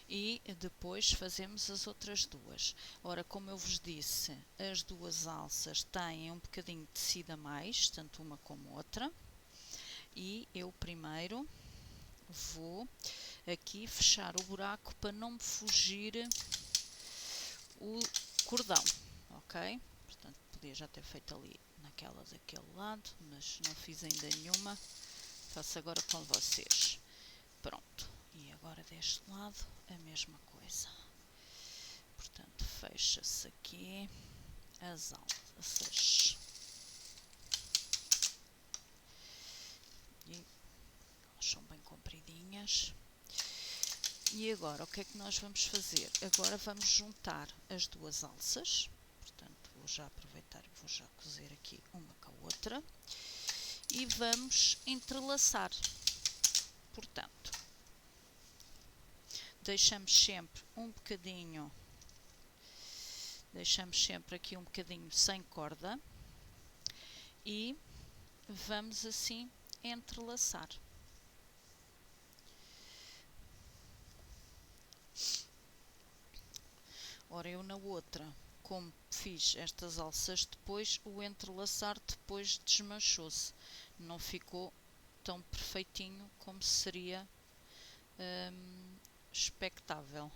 e depois fazemos as outras 2. Ora, como eu vos disse, as 2 alças têm um bocadinho de tecido a mais, tanto uma como outra, e eu primeiro vou aqui fechar o buraco para não me fugir o cordão, ok? Portanto, podia já ter feito ali naquela daquele lado, mas não fiz ainda nenhuma, faço agora com vocês. Pronto. deste lado a mesma coisa. Portanto, fecha-se aqui as alças e elas são bem compridinhas. E agora o que é que nós vamos fazer? Agora vamos juntar as duas alças. Portanto, vou já aproveitar e vou já cozer aqui uma com a outra e vamos entrelaçar. Portanto, deixamos sempre aqui um bocadinho sem corda e vamos assim entrelaçar. Ora, eu na outra, como fiz estas alças depois, o entrelaçar depois desmanchou-se. Não ficou tão perfeitinho como seria expectável.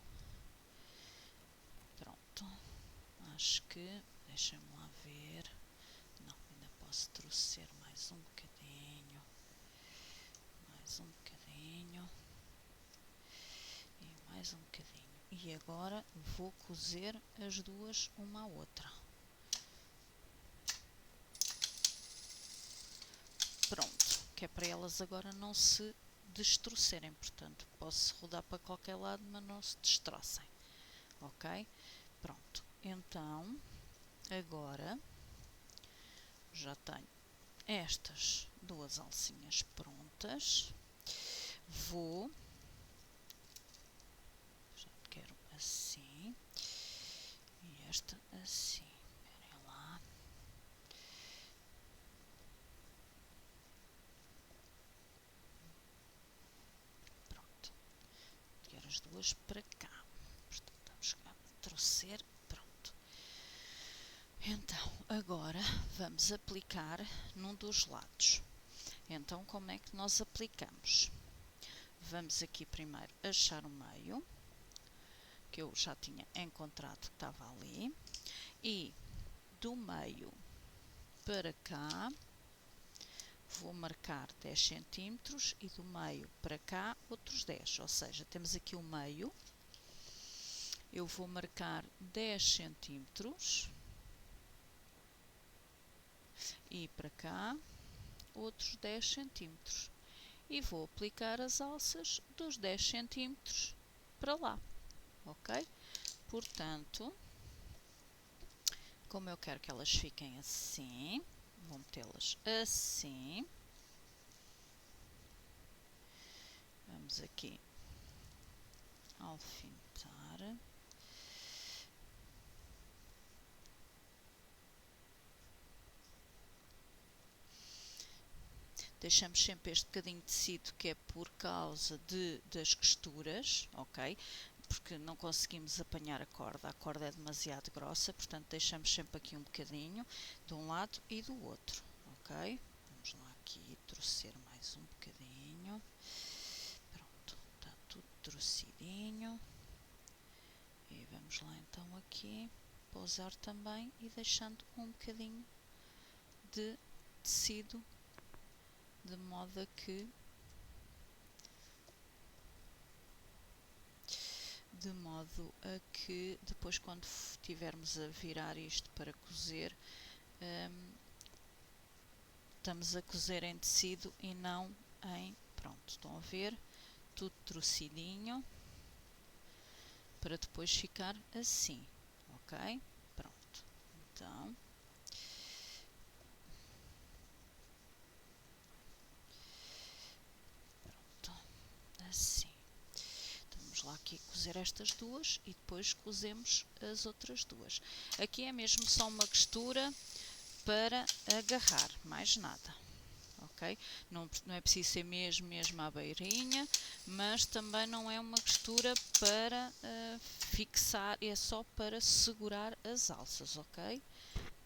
Pronto, acho que, deixem-me lá ver, não, ainda posso torcer mais um bocadinho, e mais um bocadinho. E agora vou cozer as duas uma à outra. Pronto, que é para elas agora não se destrocerem, portanto, posso rodar para qualquer lado, mas não se destrocem, ok? Pronto, então, agora, já tenho estas duas alcinhas prontas, já quero assim, e esta assim, esperem lá. Pronto, quero as duas para cá, portanto, vamos a torcer, pronto. Então, agora vamos aplicar num dos lados. Então, como é que nós aplicamos? Vamos aqui primeiro achar o meio, que eu já tinha encontrado que estava ali, e do meio para cá vou marcar 10 cm e do meio para cá outros 10, ou seja, temos aqui o meio, eu vou marcar 10 cm e para cá outros 10 cm e vou aplicar as alças dos 10 cm para lá, ok? Portanto, como eu quero que elas fiquem assim, vou metê-las assim. Vamos aqui alfinetar. Deixamos sempre este bocadinho de tecido que é por causa das costuras, ok? Porque não conseguimos apanhar a corda é demasiado grossa, portanto deixamos sempre aqui um bocadinho de um lado e do outro, ok? Vamos lá aqui torcer mais um bocadinho. Pronto, está tudo torcidinho. E vamos lá então aqui pousar também e deixando um bocadinho de tecido, de modo a que depois quando estivermos a virar isto para cozer, estamos a cozer em tecido e não em, pronto, estão a ver, tudo torcidinho, para depois ficar assim, ok? Pronto, então, pronto, assim. Vamos lá aqui cozer estas duas e depois cozemos as outras duas. Aqui é mesmo só uma costura para agarrar, mais nada, ok? Não é preciso ser mesmo à beirinha, mas também não é uma costura para fixar, é só para segurar as alças, ok?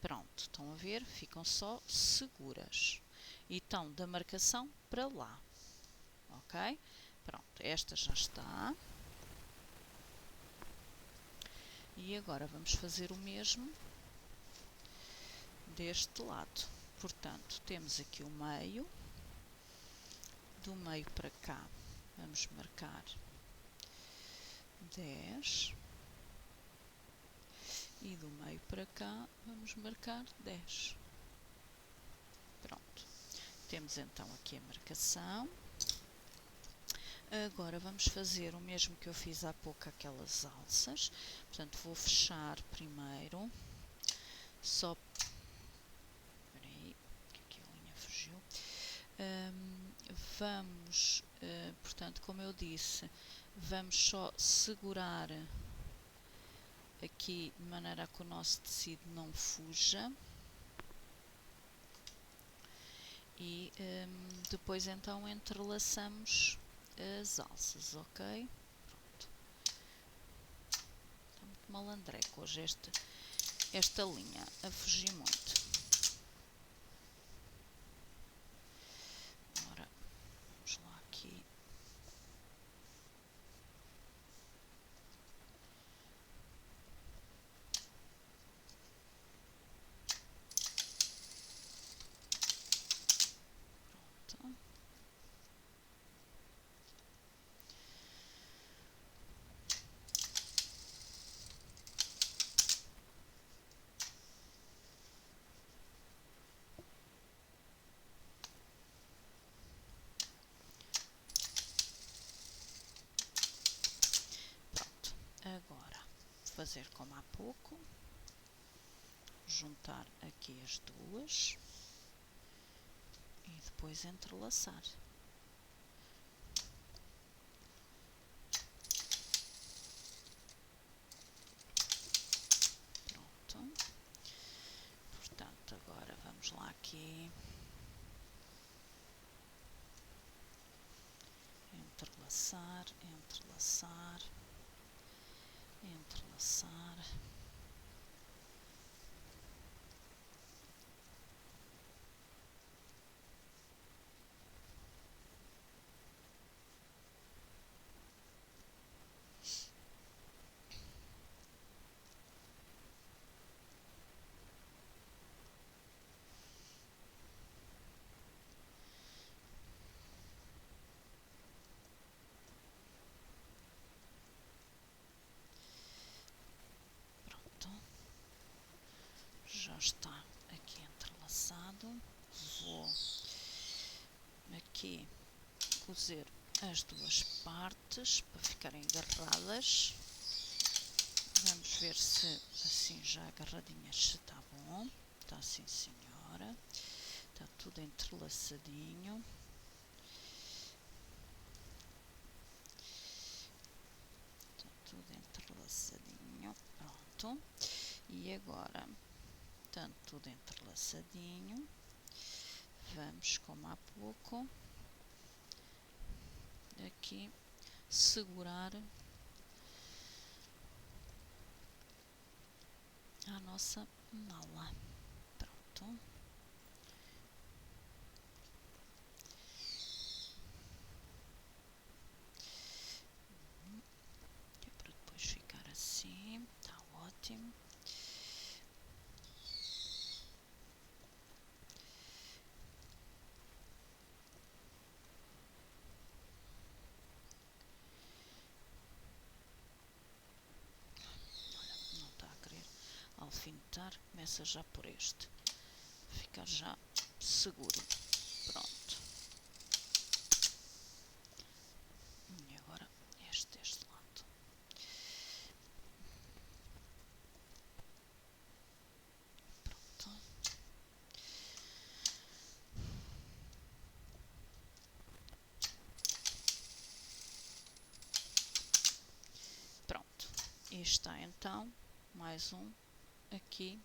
Pronto, estão a ver? Ficam só seguras. E estão da marcação para lá, ok? Pronto, esta já está. E agora vamos fazer o mesmo deste lado. Portanto, temos aqui o meio, do meio para cá vamos marcar 10 e do meio para cá vamos marcar 10. Pronto, temos então aqui a marcação. Agora vamos fazer o mesmo que eu fiz há pouco, aquelas alças. Portanto, vou fechar primeiro, só... Espera aí, que aqui a linha fugiu. Vamos, portanto, como eu disse, vamos só segurar aqui de maneira a que o nosso tecido não fuja. E depois então entrelaçamos as alças, ok? Pronto. Está muito malandreco hoje esta linha, a fugir muito. Ora, vamos lá aqui. Pronto. Pronto. Agora, vou fazer como há pouco. Juntar aqui as duas e depois entrelaçar. Pronto. Portanto, agora vamos lá aqui entrelaçar, entrelaçar, entrelaçar. Já está aqui entrelaçado. Vou aqui cozer as duas partes para ficarem agarradas. Vamos ver se assim já agarradinhas se está bom. Está sim, senhora. Está tudo entrelaçadinho. Está tudo entrelaçadinho. Pronto. E agora, portanto, tudo entrelaçadinho. Vamos, como há pouco, aqui segurar a nossa mala. Pronto. É para depois ficar assim. Está ótimo. Alfinetar, começa já por este, ficar já seguro. Pronto. E agora deste lado. Pronto. Pronto. E está então mais um aqui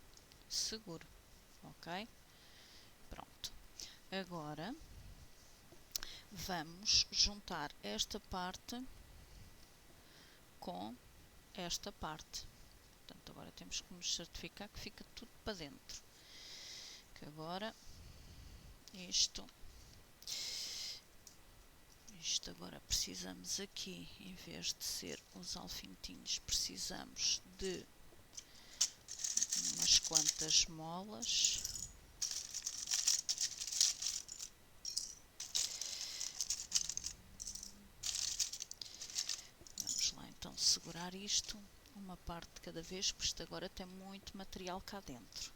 seguro, ok? Pronto. Agora vamos juntar esta parte com esta parte. Portanto, agora temos que nos certificar que fica tudo para dentro. Que agora isto agora precisamos aqui, em vez de ser os alfinetinhos, precisamos de umas quantas molas. Vamos lá então segurar isto uma parte de cada vez, porque isto agora tem muito material cá dentro,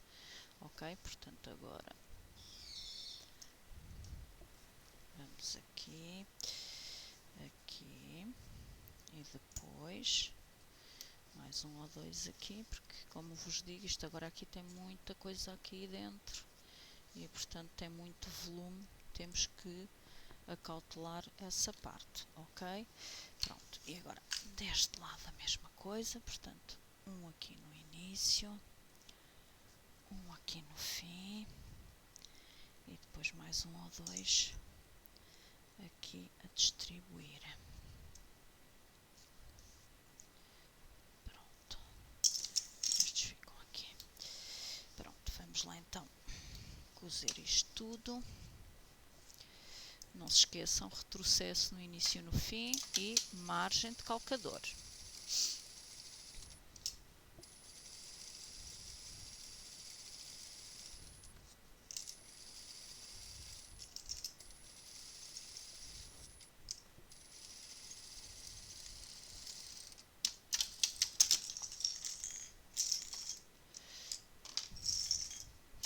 ok? Portanto, agora vamos aqui, aqui e depois mais um ou dois aqui, porque como vos digo, isto agora aqui tem muita coisa aqui dentro e portanto tem muito volume, temos que acautelar essa parte, ok? Pronto, e agora deste lado a mesma coisa, portanto um aqui no início, um aqui no fim e depois mais um ou dois aqui a distribuir. Pronto, estes ficam aqui. Pronto, vamos lá então cozer isto tudo. Não se esqueçam, retrocesso no início e no fim e margem de calcador.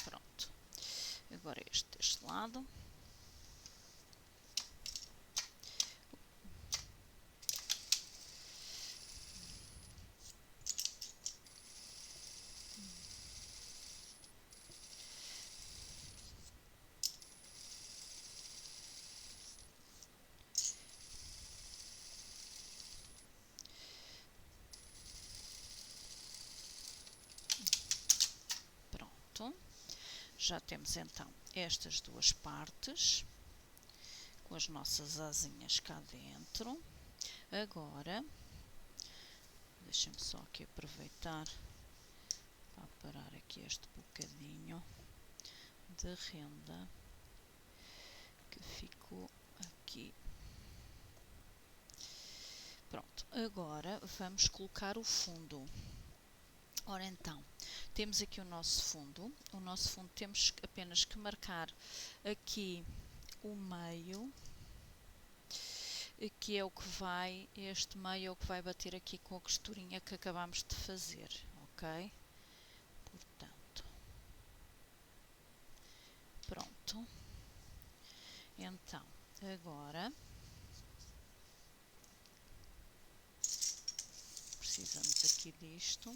Pronto, agora deste lado. Pronto, já temos então estas duas partes com as nossas asinhas cá dentro. Agora, deixem-me só aqui aproveitar para parar aqui este bocadinho de renda que ficou aqui. Pronto, agora vamos colocar o fundo. Ora então, temos aqui o nosso fundo temos apenas que marcar aqui o meio, que é o que vai, este meio é o que vai bater aqui com a costurinha que acabamos de fazer, ok? Portanto, pronto. Então, agora precisamos aqui disto.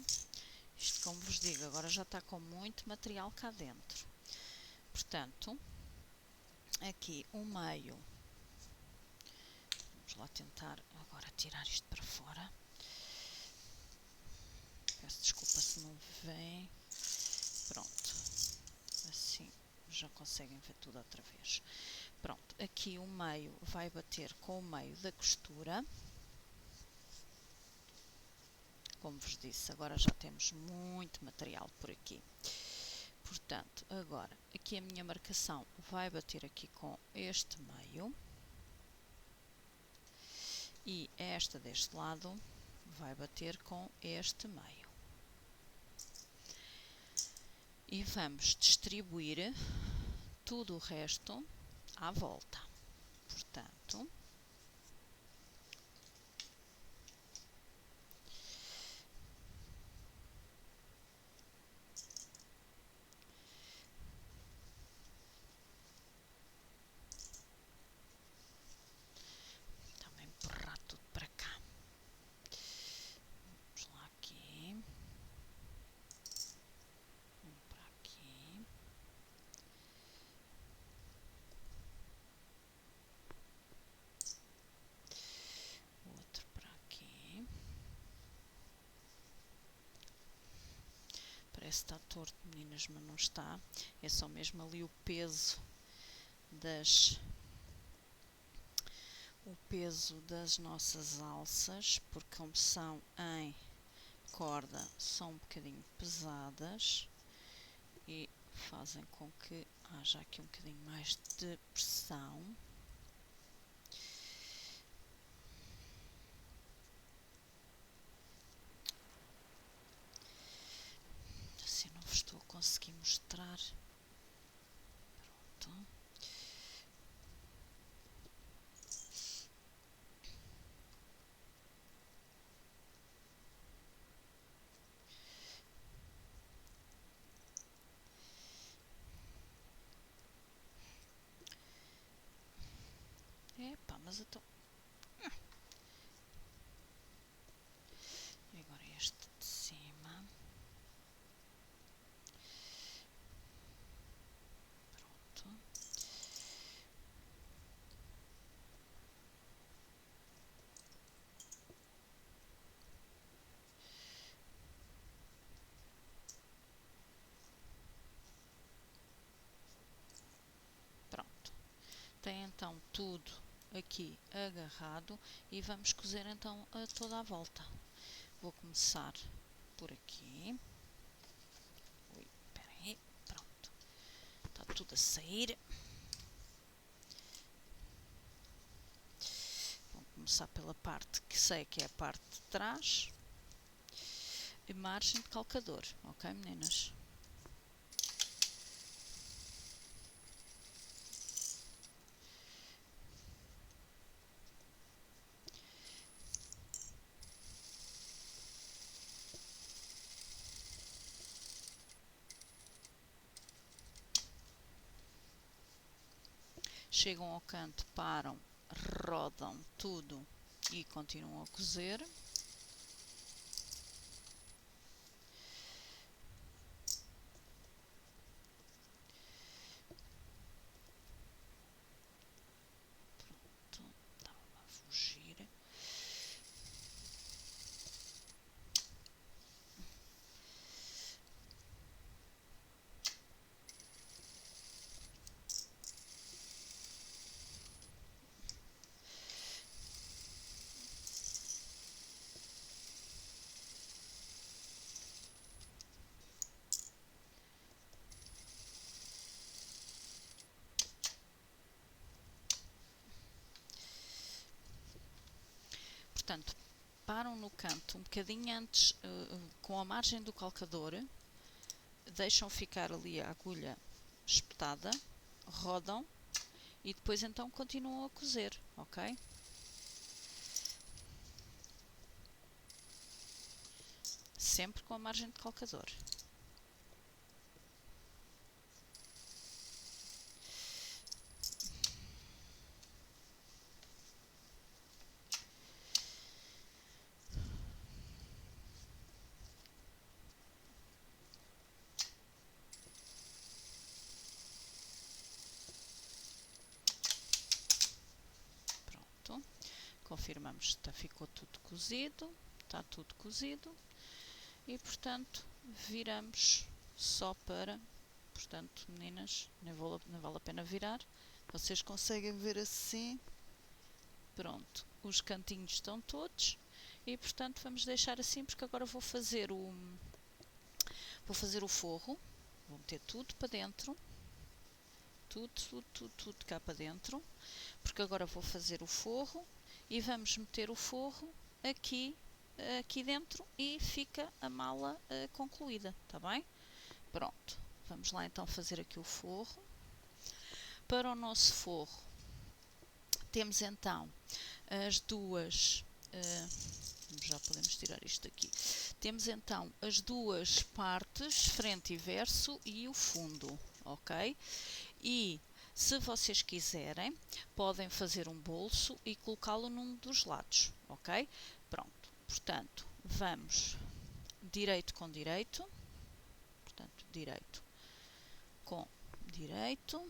Isto, como vos digo, agora já está com muito material cá dentro. Portanto, aqui o meio, vamos lá tentar agora tirar isto para fora. Peço desculpa se não vem. Pronto, assim já conseguem ver tudo outra vez. Pronto, aqui o meio vai bater com o meio da costura. Como vos disse, agora já temos muito material por aqui. Portanto, agora, aqui a minha marcação vai bater aqui com este meio. E esta deste lado vai bater com este meio. E vamos distribuir tudo o resto à volta. Portanto, também empurrar tudo para cá. Vamos lá aqui. Um para aqui. Outro para aqui. Parece que está torto, meninas, mas não está. É só mesmo ali o peso das nossas alças, porque como são em corda, são um bocadinho pesadas e fazem com que haja aqui um bocadinho mais de pressão. Assim não vos estou a conseguir mostrar. Pronto. mas então... E agora este de cima. Pronto. Pronto. Tem então tudo aqui agarrado e vamos cozer então a toda a volta. Vou começar por aqui. Ui, espera aí, pronto. Está tudo a sair. Vou começar pela parte que sei que é a parte de trás. E margem de calcador, ok, meninas? Chegam ao canto, param, rodam tudo e continuam a cozer. Pronto, estava a fugir. Portanto, param no canto um bocadinho antes, com a margem do calcador, deixam ficar ali a agulha espetada, rodam e depois então continuam a cozer, ok? Sempre com a margem de calcador. Pronto, confirmamos que ficou tudo cozido, está tudo cozido e portanto viramos só para, portanto meninas, nem vale a pena virar, vocês conseguem ver assim, pronto, os cantinhos estão todos e portanto vamos deixar assim porque agora vou fazer o forro, vou meter tudo para dentro, tudo cá para dentro, porque agora vou fazer o forro e vamos meter o forro aqui dentro e fica a mala concluída, tá bem? Pronto, vamos lá então fazer aqui o forro. Para o nosso forro temos então as duas, já podemos tirar isto aqui, temos então as duas partes, frente e verso e o fundo, ok? E se vocês quiserem, podem fazer um bolso e colocá-lo num dos lados, ok? Pronto, portanto, vamos direito com direito, portanto, direito com direito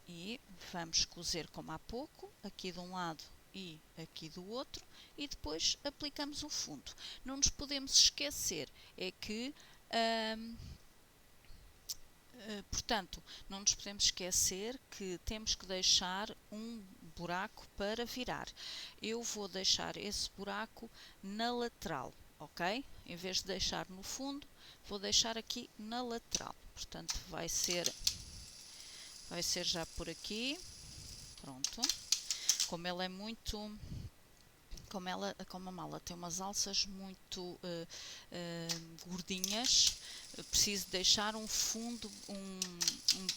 e vamos cozer como há pouco, aqui de um lado e aqui do outro, e depois aplicamos o fundo. Não nos podemos esquecer, é que portanto, não nos podemos esquecer que temos que deixar um buraco para virar. Eu vou deixar esse buraco na lateral, ok? Em vez de deixar no fundo, vou deixar aqui na lateral. Portanto, vai ser já por aqui. Pronto. Como ela é muito... Como a mala tem umas alças muito gordinhas, preciso deixar um fundo,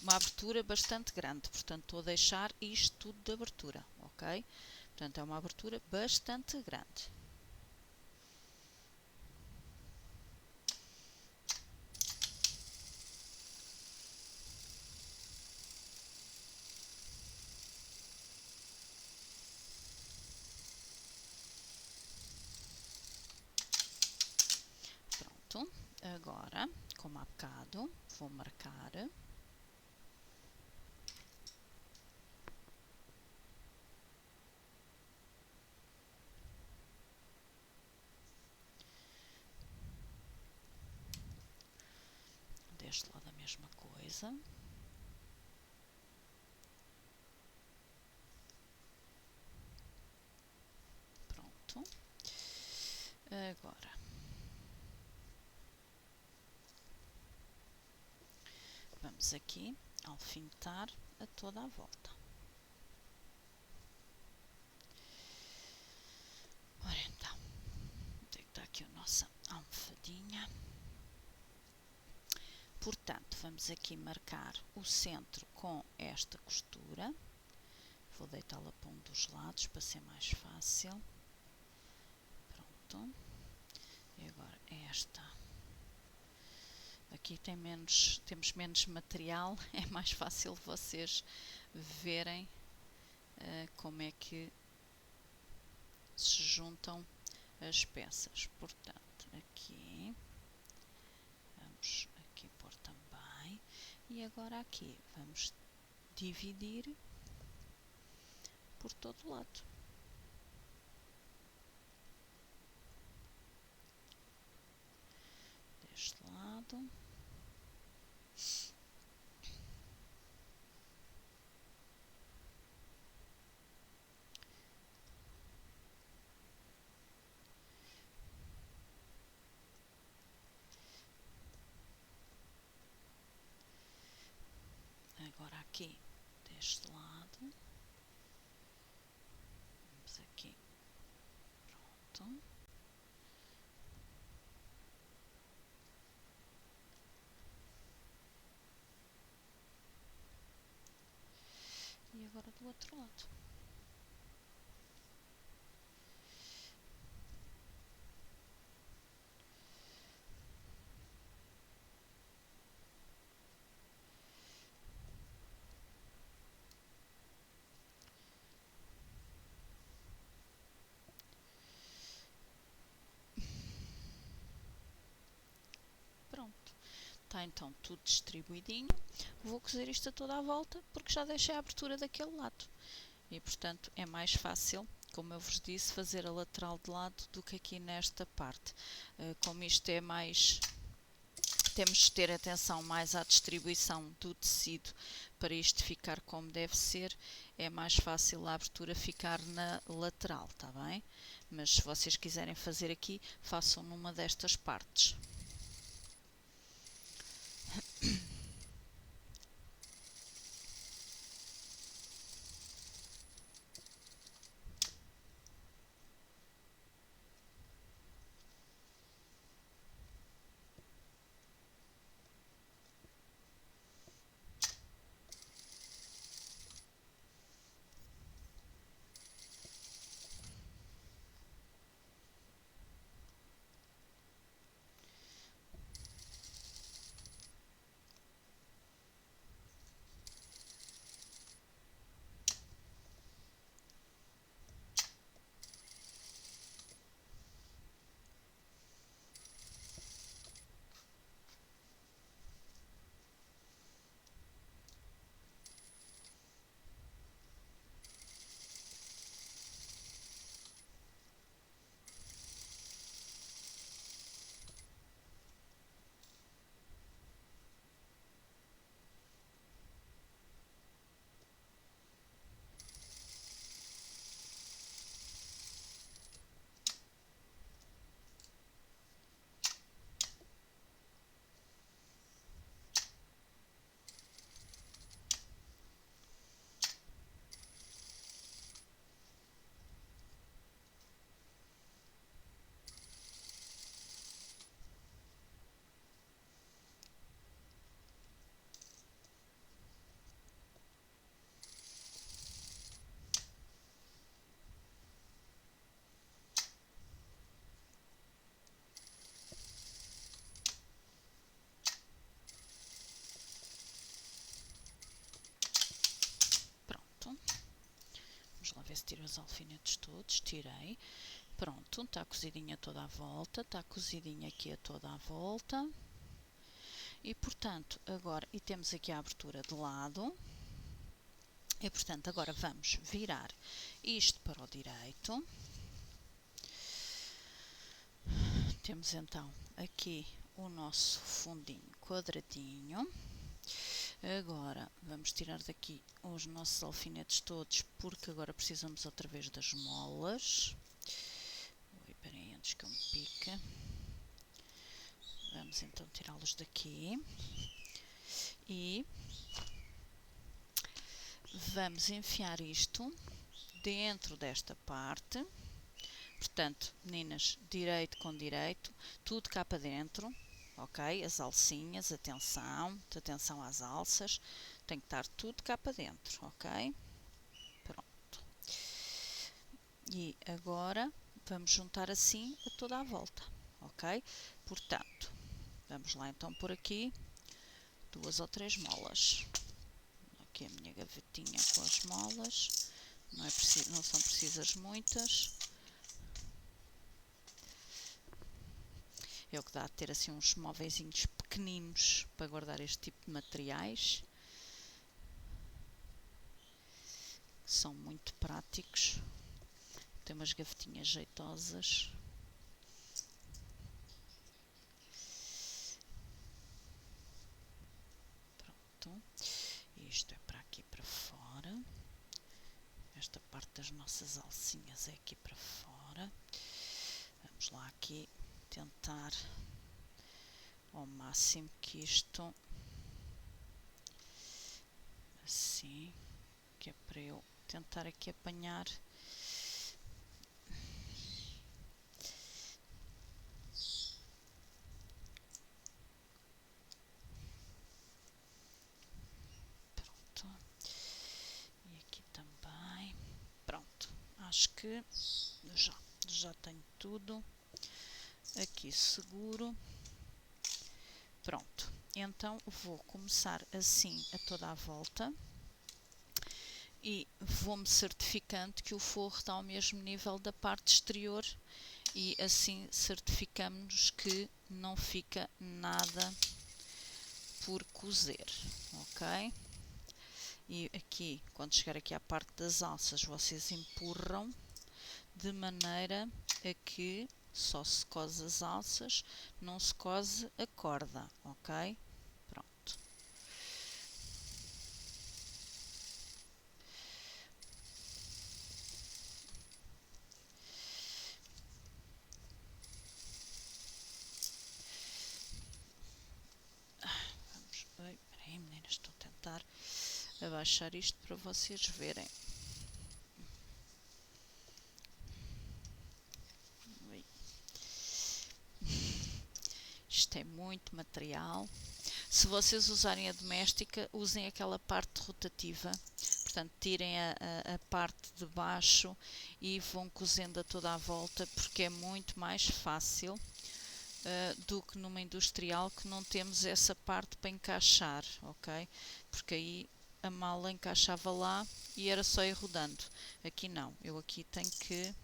uma abertura bastante grande. Portanto, estou a deixar isto tudo de abertura, ok? Portanto, é uma abertura bastante grande. Agora, como há bocado, vou marcar. Deste lado a mesma coisa. Pronto. Agora, vamos aqui alfinetar a toda a volta. Ora então, onde é que está aqui a nossa almofadinha? Portanto, vamos aqui marcar o centro com esta costura. Vou deitá-la para um dos lados para ser mais fácil. Pronto. E agora esta. Aqui temos menos material, é mais fácil vocês verem como é que se juntam as peças. Portanto, aqui, vamos aqui pôr também. E agora aqui, vamos dividir por todo o lado. Deste lado. Agora aqui, deste lado. Vamos aqui. Pronto. E agora do outro lado. Pronto. Está então tudo distribuidinho. Vou cozer isto a toda a volta porque já deixei a abertura daquele lado. E portanto é mais fácil, como eu vos disse, fazer a lateral de lado do que aqui nesta parte. Como isto é mais... Temos de ter atenção mais à distribuição do tecido para isto ficar como deve ser. É mais fácil a abertura ficar na lateral, está bem? Mas se vocês quiserem fazer aqui, façam numa destas partes. Vamos lá ver se tiro os alfinetes todos. Tirei. Pronto, está cozidinha toda à volta, está cozidinha aqui a toda à volta. E portanto, agora, e temos aqui a abertura de lado. E portanto, agora vamos virar isto para o direito. Temos então aqui o nosso fundinho quadradinho. Agora vamos tirar daqui os nossos alfinetes todos, porque agora precisamos outra vez das molas. Espera aí, antes que eu me pique. Vamos então tirá-los daqui. E vamos enfiar isto dentro desta parte. Portanto, meninas, direito com direito, tudo cá para dentro, ok? As alcinhas, atenção às alças, tem que estar tudo cá para dentro, ok? Pronto. E agora vamos juntar assim a toda a volta, ok? Portanto, vamos lá então por aqui 2 ou 3 molas. Aqui a minha gavetinha com as molas, não são precisas muitas. É o que dá a ter assim uns móveisinhos pequeninos para guardar este tipo de materiais. São muito práticos. Tem umas gavetinhas jeitosas. Pronto. Isto é para aqui para fora. Esta parte das nossas alcinhas é aqui para fora. Vamos lá aqui tentar ao máximo que isto assim, que é para eu tentar aqui apanhar. Pronto. E aqui também. Pronto. Acho que já tenho tudo aqui seguro. Pronto, então vou começar assim a toda a volta e vou-me certificando que o forro está ao mesmo nível da parte exterior e assim certificamos que não fica nada por cozer, ok? E aqui, quando chegar aqui à parte das alças, vocês empurram de maneira a que só se cose as alças, não se cose a corda, ok? Pronto. Vamos, peraí meninas, estou a tentar abaixar isto para vocês verem. Isto é muito material. Se vocês usarem a doméstica, usem aquela parte rotativa. Portanto, tirem a parte de baixo e vão cozendo a toda a volta, porque é muito mais fácil do que numa industrial, que não temos essa parte para encaixar, ok? Porque aí a mala encaixava lá e era só ir rodando. Aqui não, eu aqui tenho que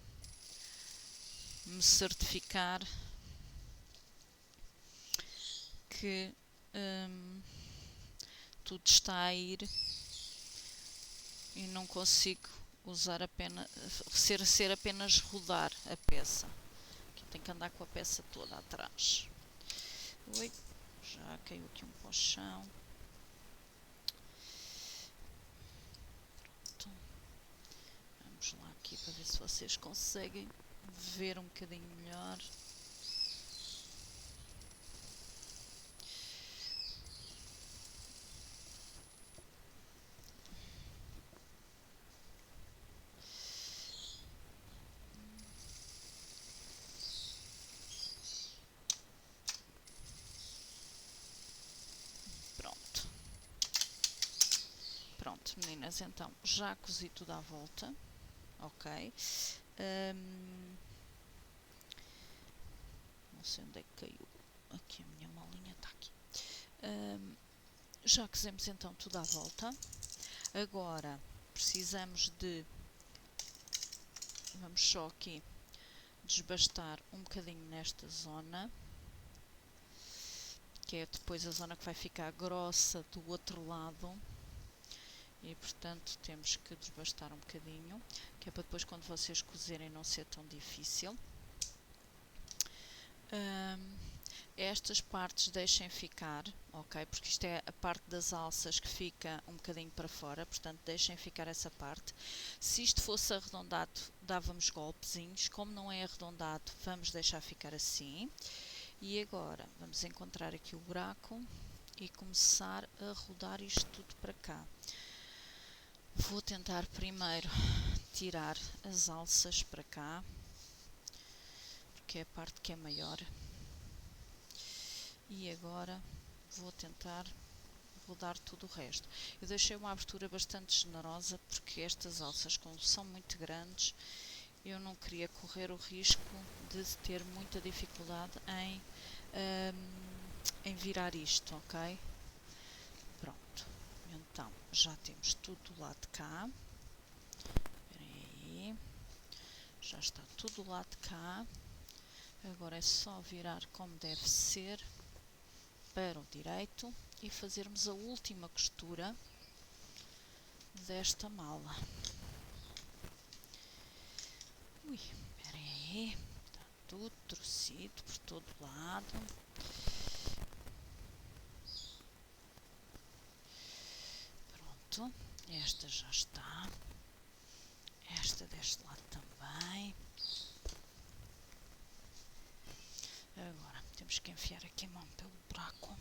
me certificar que tudo está a ir e não consigo usar apenas ser apenas rodar a peça. Aqui tem que andar com a peça toda atrás. Ui, já caiu aqui um para o chão. Pronto. Vamos lá aqui para ver se vocês conseguem ver um bocadinho melhor. Pronto, meninas, então já cozi tudo à volta, ok? Não sei onde é que caiu. Aqui a minha molinha está aqui. Já cozemos então tudo à volta. Agora precisamos de. Vamos só aqui desbastar um bocadinho nesta zona, que é depois a zona que vai ficar grossa do outro lado, e portanto temos que desbastar um bocadinho, que é para depois quando vocês cozerem não ser tão difícil. Estas partes deixem ficar, ok? Porque isto é a parte das alças que fica um bocadinho para fora, portanto deixem ficar essa parte. Se isto fosse arredondado, dávamos golpezinhos, como não é arredondado, vamos deixar ficar assim. E agora vamos encontrar aqui o buraco e começar a rodar isto tudo para cá. Vou tentar primeiro tirar as alças para cá, porque é a parte que é maior. E agora vou tentar rodar tudo o resto. Eu deixei uma abertura bastante generosa, porque estas alças, como são muito grandes, eu não queria correr o risco de ter muita dificuldade em virar isto, ok? Pronto, então já temos tudo do lado de cá. Espera aí, já está tudo do lado de cá. Agora é só virar como deve ser para o direito e fazermos a última costura desta mala. Ui, espera aí, está tudo torcido por todo lado. Pronto, esta já está. Esta deste lado também. Agora temos que enfiar aqui a mão pelo buraco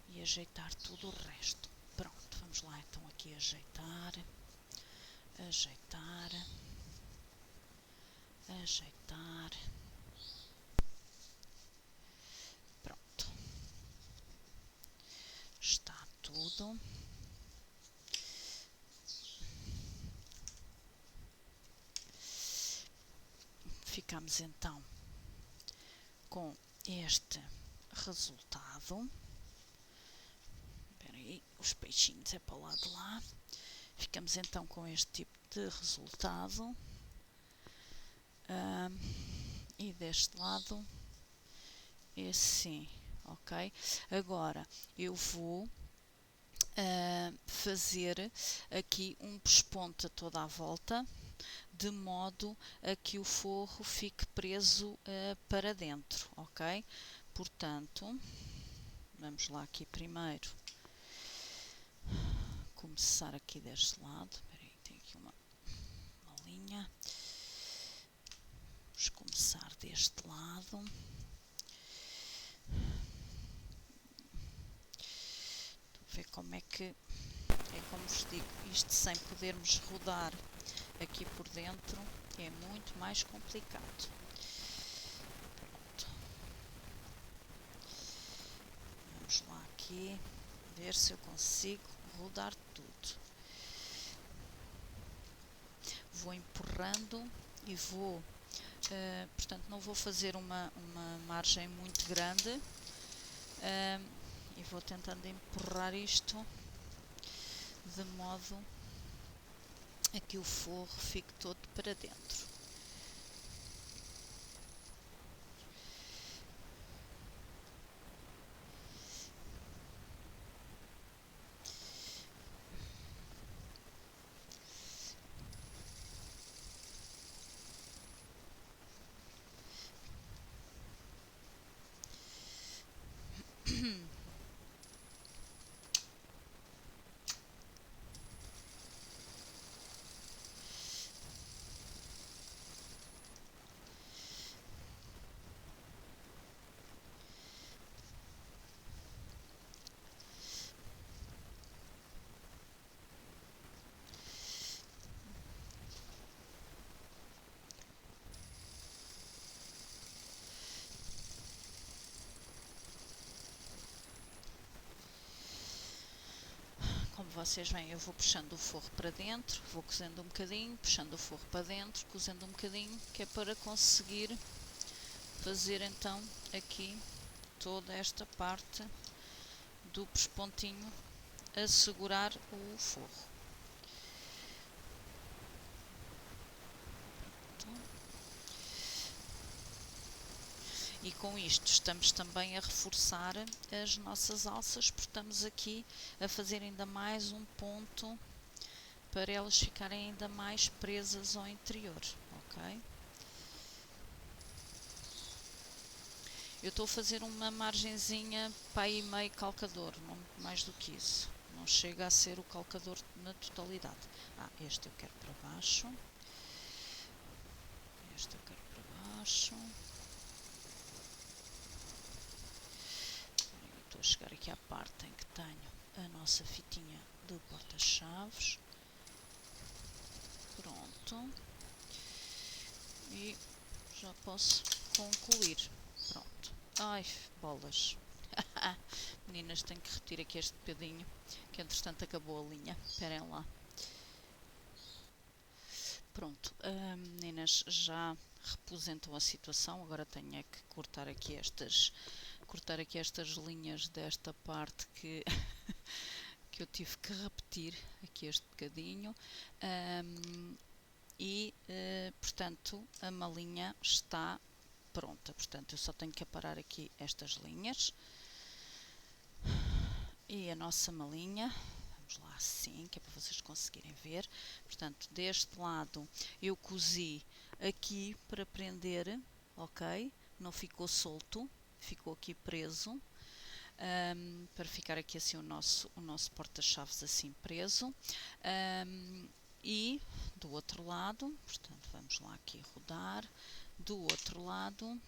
e ajeitar tudo o resto. Pronto, vamos lá então aqui ajeitar, ajeitar, ajeitar. Pronto, está tudo. Ficamos então com este resultado. Espera aí, os peixinhos é para o lado de lá. Ficamos então com este tipo de resultado. E deste lado é assim, ok? Agora eu vou fazer aqui um pesponto a toda a volta, de modo a que o forro fique preso para dentro, ok? Portanto, vamos lá aqui primeiro começar aqui deste lado. Espera aí, tem aqui uma linha. Vamos começar deste lado. Estou a ver como é que é, como vos digo, isto sem podermos rodar aqui por dentro é muito mais complicado. Pronto. Vamos lá aqui ver se eu consigo rodar tudo. Vou empurrando e vou, portanto não vou fazer uma margem muito grande, e vou tentando empurrar isto de modo a que o forro fique todo para dentro. Como vocês veem, eu vou puxando o forro para dentro, vou cozendo um bocadinho, puxando o forro para dentro, cozendo um bocadinho, que é para conseguir fazer então aqui toda esta parte do pespontinho a segurar o forro. E com isto estamos também a reforçar as nossas alças, porque estamos aqui a fazer ainda mais um ponto para elas ficarem ainda mais presas ao interior, ok? Eu estou a fazer uma margenzinha para aí meio calcador, não mais do que isso. Não chega a ser o calcador na totalidade. Este eu quero para baixo. Este eu quero para baixo. Estou a chegar aqui à parte em que tenho a nossa fitinha do porta-chaves. Pronto. E já posso concluir. Pronto. Ai, bolas. Meninas, tenho que repetir aqui este bocadinho, que entretanto acabou a linha. Esperem lá. Pronto, meninas, já repus então a situação. Agora tenho é que cortar aqui estas linhas desta parte que que eu tive que repetir aqui este bocadinho. Portanto, a malinha está pronta. Portanto, eu só tenho que aparar aqui estas linhas. E a nossa malinha, vamos lá assim, que é para vocês conseguirem ver. Portanto, deste lado eu cozi aqui para prender, ok? Não ficou solto, ficou aqui preso. Para ficar aqui assim o nosso porta-chaves assim preso. E do outro lado, portanto, vamos lá aqui rodar. Do outro lado,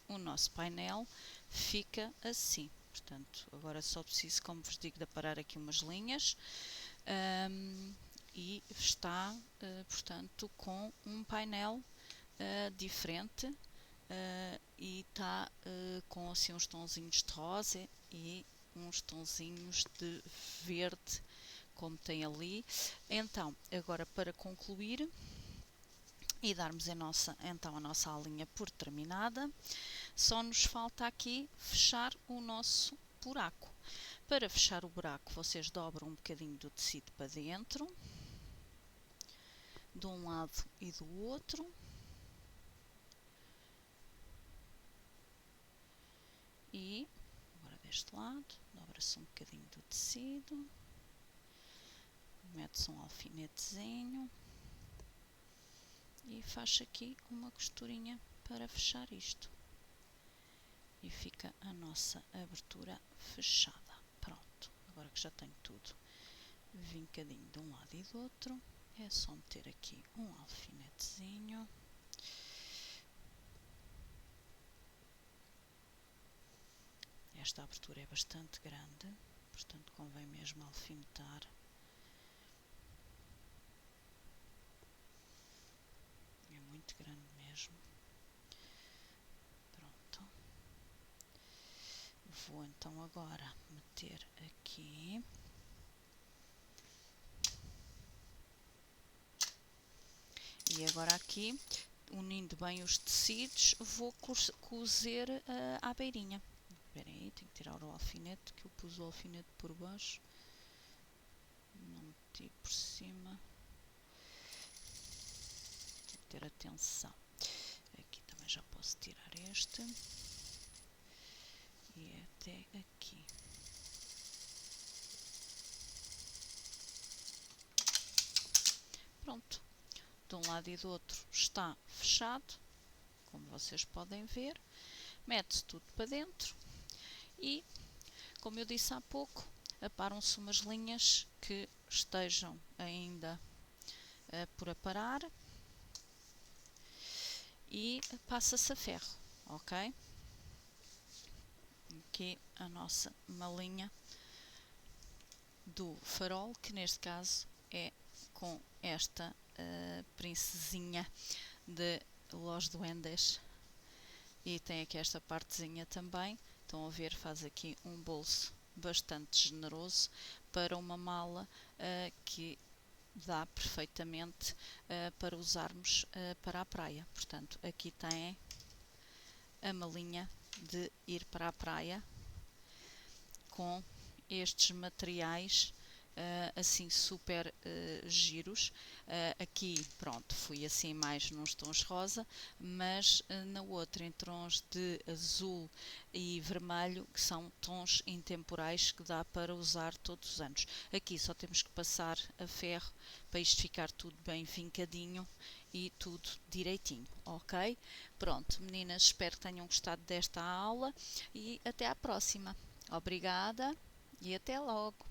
o nosso painel fica assim. Portanto, agora só preciso, como vos digo, de aparar aqui umas linhas. E está, portanto, com um painel diferente. E está com assim uns tonzinhos de rosa e uns tonzinhos de verde, como tem ali. Então, agora para concluir e darmos então a nossa alinha por terminada, só nos falta aqui fechar o nosso buraco. Para fechar o buraco, vocês dobram um bocadinho do tecido para dentro, de um lado e do outro. E agora deste lado, dobra-se um bocadinho do tecido, mete-se um alfinetezinho e faz aqui uma costurinha para fechar isto. E fica a nossa abertura fechada. Pronto, agora que já tenho tudo vincadinho de um lado e do outro, é só meter aqui um alfinetezinho. Esta abertura é bastante grande, portanto convém mesmo alfinetar. É muito grande mesmo. Pronto. Vou então agora meter aqui. E agora aqui, unindo bem os tecidos, vou cozer à beirinha. Esperem aí, tenho que tirar o alfinete, que eu pus o alfinete por baixo. Não meti por cima. Tenho que ter atenção. Aqui também já posso tirar este. E é até aqui. Pronto. De um lado e do outro está fechado, como vocês podem ver. Mete-se tudo para dentro. E, como eu disse há pouco, aparam-se umas linhas que estejam ainda por aparar e passa-se a ferro, ok? Aqui a nossa malinha do farol, que neste caso é com esta princesinha de Los Duendes. E tem aqui esta partezinha também. Estão a ver, faz aqui um bolso bastante generoso para uma mala que dá perfeitamente para usarmos para a praia. Portanto, aqui tem a malinha de ir para a praia com estes materiais assim super giros. Aqui, pronto, fui assim mais nos tons rosa, mas na outra em tons de azul e vermelho, que são tons intemporais que dá para usar todos os anos. Aqui só temos que passar a ferro para isto ficar tudo bem vincadinho e tudo direitinho, ok? Pronto, meninas, espero que tenham gostado desta aula e até à próxima. Obrigada e até logo!